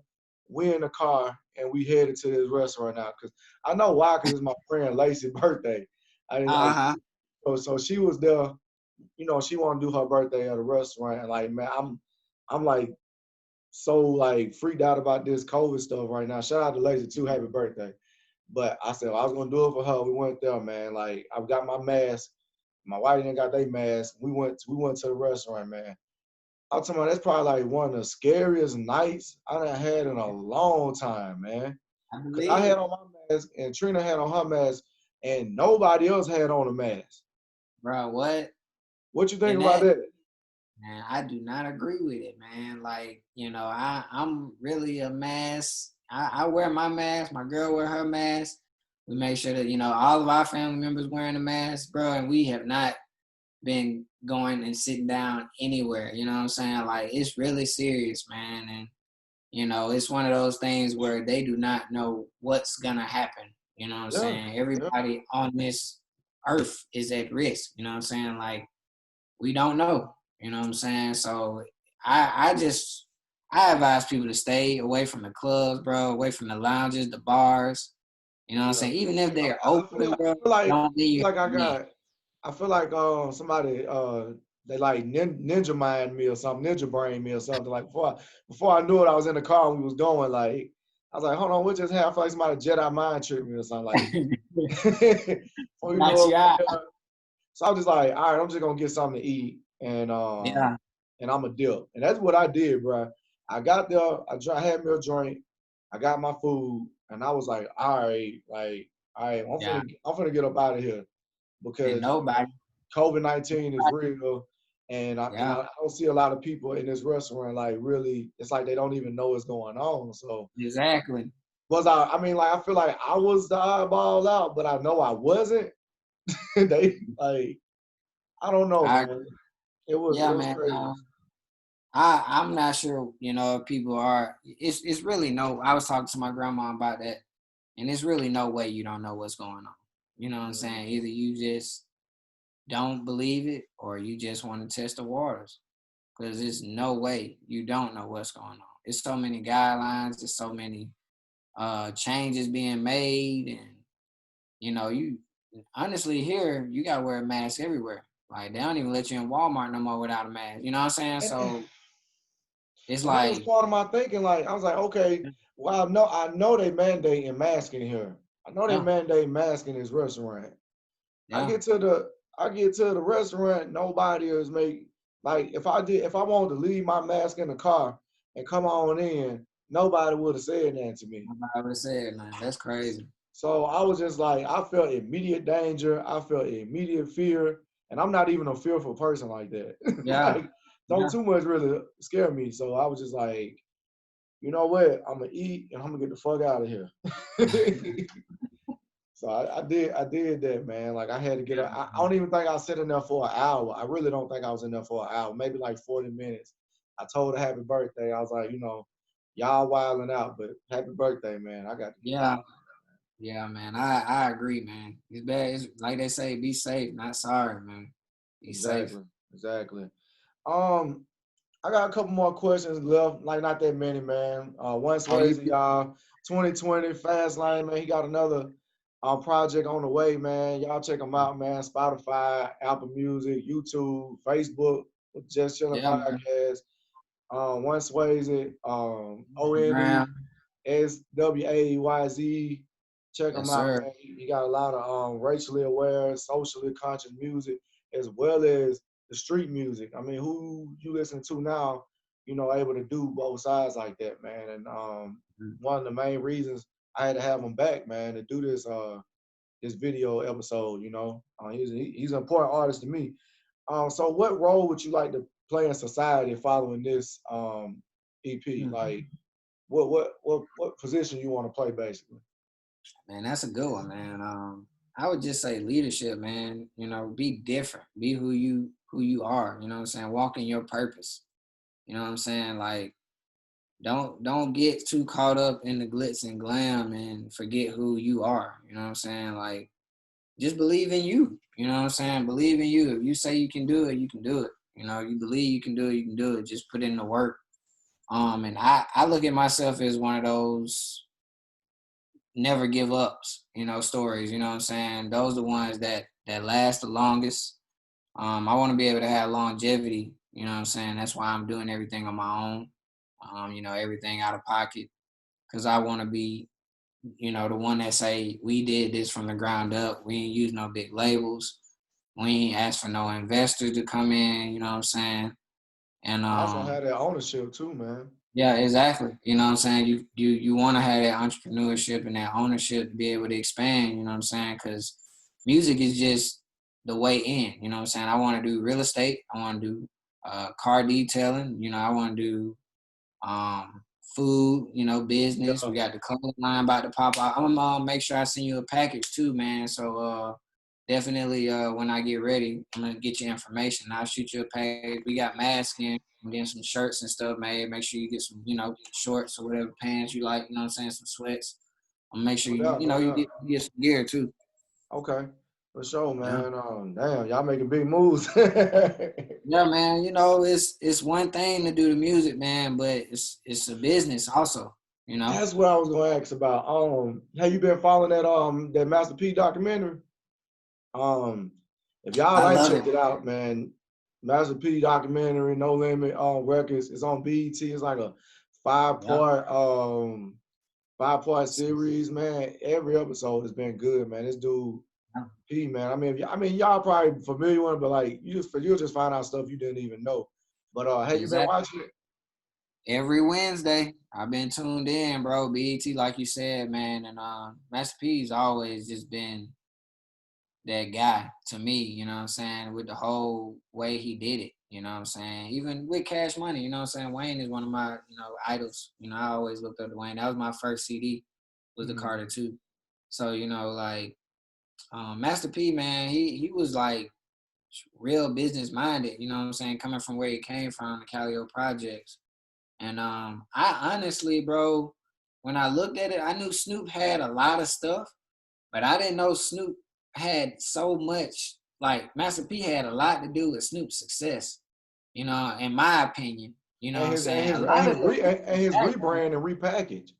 we in the car and we headed to this restaurant now. Cause I know why, cause it's my friend Lacey's birthday. I didn't Uh like huh. so she was there, she wanted to do her birthday at a restaurant. And like, man, I'm like so like freaked out about this COVID stuff right now. Shout out to Lacey too, happy birthday. But I said, well, I was gonna do it for her. We went there, man. Like, I've got my mask. My wife didn't got their mask. We went to the restaurant, man. I'm talking about that's probably like one of the scariest nights I done had in a long time, man. I Cause I believe had it, on my mask and Trina had on her mask and nobody else had on a mask. bro. What? What you think And about that, that? man, I do not agree with it, man. Like, I'm really a mask. I wear my mask. My girl wear her mask. We make sure that all of our family members wearing a mask, bro. And we have not been going and sitting down anywhere. You know what I'm saying? Like, it's really serious, man. And it's one of those things where they do not know what's gonna happen. You know what I'm Yeah, saying? yeah, Everybody on this earth is at risk. You know what I'm saying? Like, we don't know. You know what I'm saying? So I advise people to stay away from the clubs, bro, away from the lounges, the bars. You know what I'm yeah. saying? Even if I, they're I feel open, like bro, don't I leave feel your like I house in. got I feel like somebody they like ninja mind me or something, ninja brain me or something. Like before I knew it, I was in the car and we was going like I was like, hold on, what just happened? I feel like somebody Jedi mind tricked me or something like before you Knock know you it. out. So I was just like, all right, I'm just gonna get something to eat Yeah. and I'm a dip. And that's what I did, bro. I got there, had me a drink, I got my food, and I was like, all right, Yeah. I'm finna get up out of here And because nobody. COVID-19 is real, and Yeah. I don't see a lot of people in this restaurant like really. It's like they don't even know what's going on. So Exactly. was I? I mean, like I feel like I was the oddball out, but I know I wasn't. They like I don't know, I man. It yeah, was man. crazy. I'm not sure, if people are. It's really no. I was talking to my grandma about that, and it's really no way you don't know what's going on. You know what I'm saying? Mhm. Either you just don't believe it, or you just want to test the waters. Because there's no way you don't know what's going on. It's so many guidelines. There's so many changes being made, and you honestly here you gotta wear a mask everywhere. Like, they don't even let you in Walmart no more without a mask. You know what I'm saying? And, So it's and that was like, part of my thinking. Like I was like, okay, well, I know they mandating masking here. I know they yeah, mandate masking in this restaurant. I yeah, get to the I get to the restaurant, nobody is make like if I wanted to leave my mask in the car and come on in, nobody would have said that to me. I would have said, man, that's crazy. So I was just like, I felt immediate danger. I felt immediate fear. And I'm not even a fearful person like that. Yeah, Like, don't yeah, too much really scare me. So I was just like, you know what? I'm gonna eat and I'm gonna get the fuck out of here. So I did that, man. Like I had to get up. I don't even think I was sitting there for an hour. I really don't think I was in there for an hour, maybe like 40 minutes. I told her happy birthday. I was like, y'all wilding out, but happy birthday, man. I got to get yeah, yeah, man. I agree, man. It's bad. It's like they say, be safe, not sorry, man. Be safe. Exactly. Exactly. Um, I got a couple more questions left. Like not that many, man. One Oh, you Swayze, y'all. 2020 Fast Lane, man. He got another project on the way, man. Y'all check him out, man. Spotify, Apple Music, YouTube, Facebook, Just Chilling yeah, man. Podcast. One Swayze, Instagram. ONESWAYZ. Check him Yes, out, sir. man. He got a lot of racially aware, socially conscious music, as well as the street music. I mean, who you listen to now, able to do both sides like that, man. And one of the main reasons I had to have him back, man, to do this video episode. He's an important artist to me. So what role would you like to play in society following this EP? Mm. Like, what position you want to play, basically? Man, that's a good one, man. I would just say leadership, man. You know, be different. Be who you are. You know what I'm saying? Walk in your purpose. You know what I'm saying? Like, don't get too caught up in the glitz and glam and forget who you are. You know what I'm saying? Like, just believe in you. You know what I'm saying? Believe in you. If you say you can do it, you can do it. You know, you believe you can do it, you can do it. Just put in the work. And I look at myself as one of those never give ups, stories, you know what I'm saying? Those are the ones that last the longest. I want to be able to have longevity, you know what I'm saying? That's why I'm doing everything on my own. Everything out of pocket. Cause I want to be, the one that say we did this from the ground up. We ain't use no big labels. We ain't ask for no investors to come in, you know what I'm saying? And Also have that ownership too, man. yeah, exactly. You know what I'm saying? You want to have that entrepreneurship and that ownership to be able to expand, you know what I'm saying? Because music is just the way in, you know what I'm saying? I want to do real estate. I want to do car detailing. I want to do um, food, business. Yeah. We got the clothing line about to pop out. I'm gonna make sure I send you a package too, man. So definitely when I get ready, I'm gonna get you information. I'll shoot you a package. We got masks in and then some shirts and stuff made. Make sure you get some, shorts or whatever pants you like, you know what I'm saying, some sweats. I'll make sure No doubt, no you doubt. get some gear too. Okay. For sure, Yeah. man. Damn, y'all making big moves. Yeah, man. It's one thing to do the music, man, but it's a business also, you know. That's what I was gonna ask about. Have you been following that Master P documentary? Um, if y'all I ain't love it. checked it out, man, Master P documentary, No Limit Records, it's on BET. It's like a five Yeah. part um 5 part series, man. Every episode has been good, man. This dude P, man. I mean, y'all probably familiar with him, but like you'll just find out stuff you didn't even know. But have you been Exactly. watching it? Every Wednesday, I've been tuned in, bro. BET, like you said, man, and Master P's always just been that guy to me. You know what I'm saying? With the whole way he did it. You know what I'm saying? Even with Cash Money, you know what I'm saying? Wayne is one of my, idols. I always looked up to Wayne. That was my first CD, was the Mhm. Carter 2. So, like Master P, man, he was like real business minded. You know what I'm saying? Coming from where he came from, the Calio Projects. And I honestly, bro, when I looked at it, I knew Snoop had a lot of stuff, but I didn't know Snoop had so much. Like Master P had a lot to do with Snoop's success. In my opinion. You know what And I'm his and saying? his A and lot of his it re and his rebrand and repackage.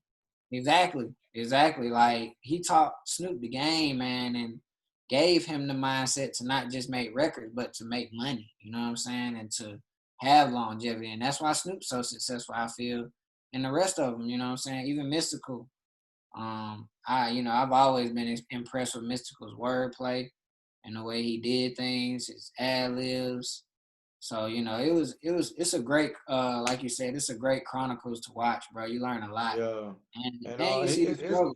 exactly. Like he taught Snoop the game, man, and gave him the mindset to not just make records, but to make money. You know what I'm saying? And to have longevity. And that's why Snoop's so successful, I feel. And the rest of them, you know what I'm saying? Even Mystical. I've always been impressed with Mystical's wordplay and the way he did things, his ad libs. So it's a great like you said, it's a great chronicles to watch, bro. You learn a lot, Yeah. And and you see the struggle.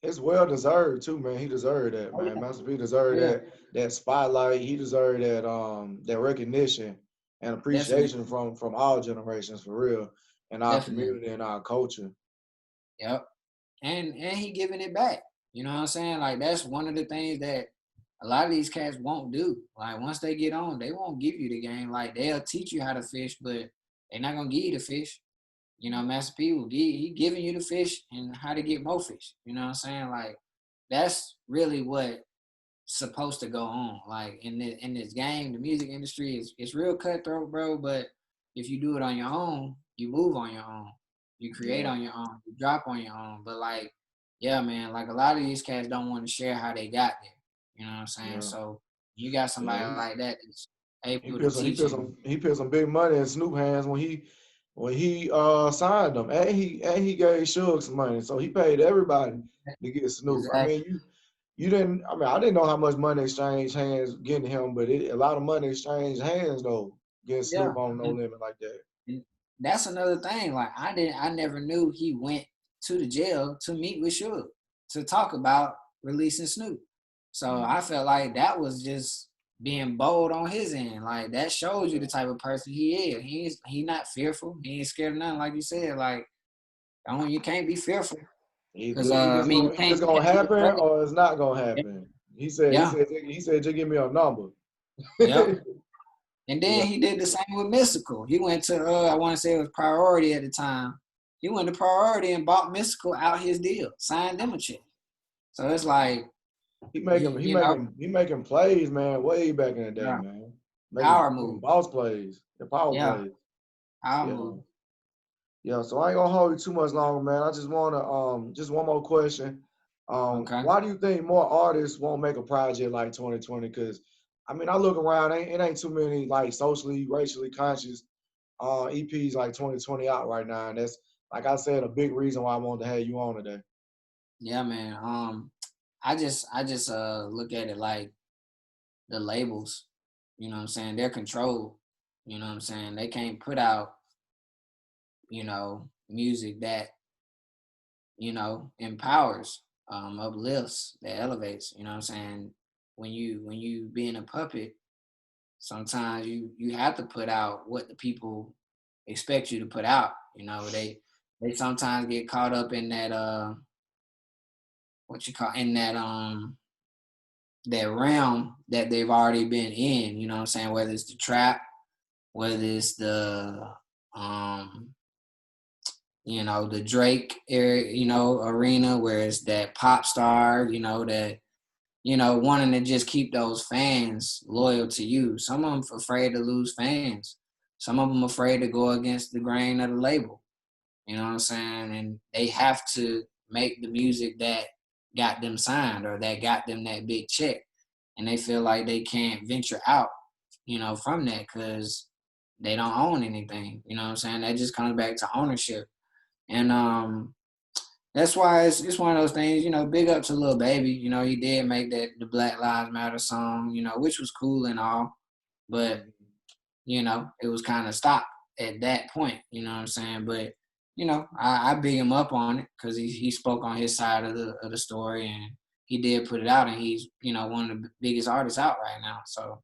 it's well deserved too, man. He deserved that, Oh man. yeah, Master P deserved yeah, that spotlight. He deserved that recognition and definitely, appreciation from all generations for real in our definitely, community and our culture. yep. And he giving it back. You know what I'm saying? Like that's one of the things that a lot of these cats won't do. Like once they get on, they won't give you the game. Like they'll teach you how to fish, but they're not gonna give you the fish. Master P will he giving you the fish and how to get more fish. You know what I'm saying? Like that's really what supposed to go on. Like in this game, the music industry is it's real cutthroat, bro. But if you do it on your own, you move on your own, you create Yeah, on your own, you drop on your own. But like, yeah, man, like a lot of these cats don't want to share how they got there. You know what I'm saying? yeah, So you got yeah. somebody like that that's He able to put some he teach put and some he put some big money in Snoop hands when he signed them, and he gave Suge some money, so he paid everybody to get Snoop. I mean, exactly. you didn't. I mean, I didn't know how much money exchanged hands getting him, but a lot of money exchanged hands though getting Yeah. Snoop on No Limit like that. And that's another thing. Like I never knew he went to the jail to meet with Suge to talk about releasing Snoop. So Mm. I felt like that was just being bold on his end. Like that shows you Yeah. the type of person he is. He not fearful. He ain't scared of nothing. Like you said, like don't you can't be fearful because I mean He just you gonna can't be happen afraid. or it's not gonna happen. Yeah, He said just give me a number. yeah. And Yeah. then he did the same with Mystical. He went to I want to say it was Priority at the time. He went to Priority and bought Mystical out his deal, signed them a check. So it's like you know, He making plays, man, way back in the day, yeah, man. power Making move. boss plays, the power Yeah, plays. power Yeah. move. Yeah. So I ain't gonna hold you too much longer, man. I just wanna just one more question. Okay. Why do you think more artists won't make a project like 2020? Because I mean I look around, it ain't too many like socially, racially conscious EPs like 2020 out right now. And that's like I said, a big reason why I wanted to have you on today. Yeah, man. I just look at it like the labels, you know what I'm saying? They're controlled. You know what I'm saying? They can't put out, music that, empowers, uplifts, that elevates, you know what I'm saying? When you being a puppet, sometimes you have to put out what the people expect you to put out. They sometimes get caught up in that what you call in that realm that they've already been in, you know what I'm saying? Whether it's the trap, whether it's the um the Drake area, arena where it's that pop star, that wanting to just keep those fans loyal to you. Some of them afraid to lose fans. Some of them afraid to go against the grain of the label. You know what I'm saying? And they have to make the music that got them signed or that got them that big check. And they feel like they can't venture out, from that because they don't own anything. You know what I'm saying? That just comes back to ownership. And that's why it's one of those things, big up to Lil Baby. He did make the Black Lives Matter song, which was cool and all, but Mhm. it was kind of stopped at that point, you know what I'm saying? But, I big him up on it because he spoke on his side of the story and he did put it out and he's, one of the biggest artists out right now. So,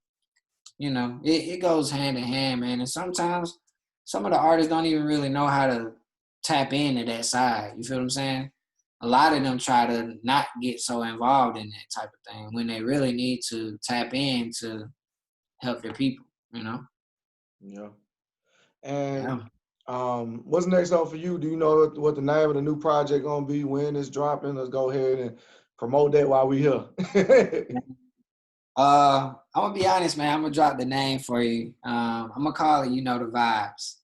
it goes hand in hand, man. And sometimes some of the artists don't even really know how to tap into that side. You feel what I'm saying? A lot of them try to not get so involved in that type of thing when they really need to tap in to help their people. Yeah. And Yeah. what's next up for you? Do you know what the name of the new project gonna be? When it's dropping? Let's go ahead and promote that while we here. I'm gonna be honest, man. I'm gonna drop the name for you. I'm gonna call it, the vibes.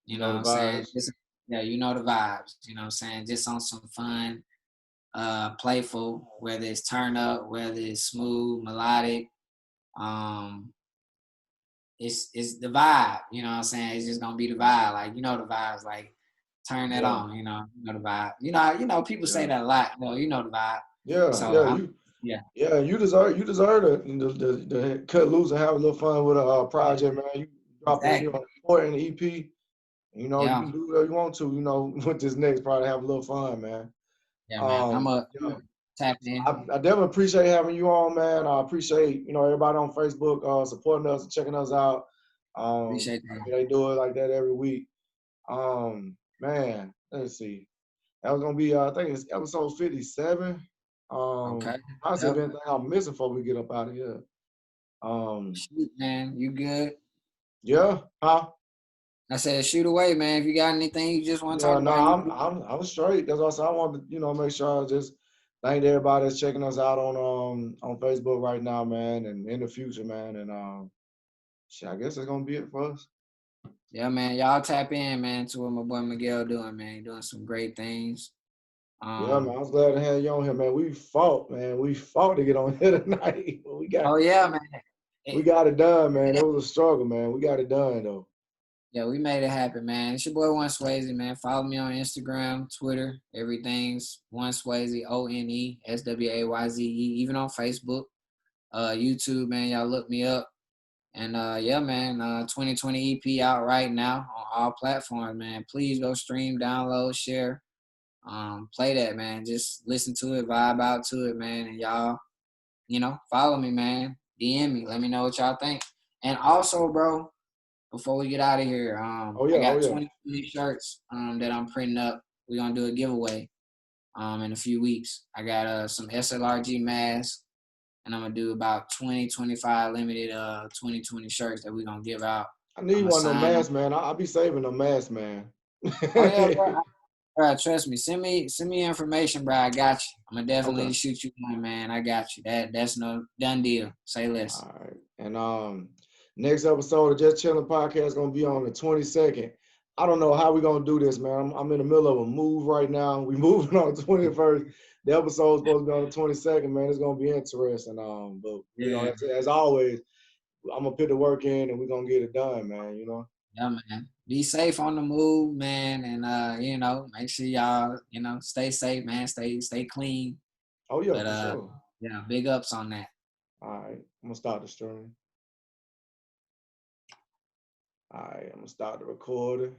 You You know know what the I'm saying? vibes. Just, yeah, the vibes. You know what I'm saying? Just on some fun, playful, whether it's turn up, whether it's smooth, melodic. Um, it's the vibe, you know what I'm saying? It's just gonna be the vibe. Like, the vibes, like turn that Yeah, on, the vibe. People say yeah, that a lot. No, the vibe. yeah, So yeah. I'm yeah, You deserve the cut loose and have a little fun with a project, man. You dropping exactly. important EP. You Yeah, can do whatever you want to. With this next project, have a little fun, man. yeah, man. I'm Yeah. a tap in. I definitely appreciate having you on, man. I appreciate, everybody on Facebook supporting us and checking us out. Appreciate I that. mean, they do it like that every week. Man, let's see. That was gonna be, I think it's episode 57. Okay. I see if Yep. anything I'm missing before we get up out of here. Shoot, man. You good? Yeah, huh? I said shoot away, man. If you got anything you just want to talk Yeah, no, about, you good. I'm straight. That's also I wanted to, make sure I just Thank everybody that's checking us out on Facebook right now, man, and in the future, man. And shit, I guess it's gonna be it for us. Yeah, man. Y'all tap in, man, to what my boy Miguel doing, man. He doing some great things. Yeah, man. Um, I was glad to have you on here, man. We fought, man. We fought to get on here tonight, but oh yeah, man. we It- got it done, man. It was a struggle, man. We got it done though. yeah, we made it happen, man. It's your boy One Swayze, man. Follow me on Instagram, Twitter, everything's One Swayze, OneSwayze, even on Facebook, YouTube, man. Y'all look me up. And yeah, man, 2020 EP out right now on all platforms, man. Please go stream, download, share, play that, man. Just listen to it, vibe out to it, man. And y'all, follow me, man. DM me, let me know what y'all think. And also, bro, before we get out of here, Oh I yeah, oh got yeah. 20 shirts that I'm printing up. We're gonna do a giveaway in a few weeks. I got some SLRG masks, and I'm gonna do about 20, 25 limited 2020 shirts that we're gonna give out. I I'm need gonna one of them sign them. masks, man. I'll be saving them masks, man. Oh yeah, bro, trust me. Send me information, bro. I got you. I'm gonna Okay. definitely shoot you one, man. I got you. That's no done deal. Say less. All right. And next episode of Just Chilling Podcast is gonna be on the 22nd. I don't know how we're gonna do this, man. I'm in the middle of a move right now. We moving on the 21st. The episode's supposed to be on the 22nd, man. It's gonna be interesting. But Yeah, as always, I'm gonna put the work in and we're gonna get it done, man. yeah, man. Be safe on the move, man, and make sure y'all, stay safe, man. Stay clean. Oh yeah, But for sure. yeah, big ups on that. All right. I'm gonna start the stream. All right, I'm gonna start the recording.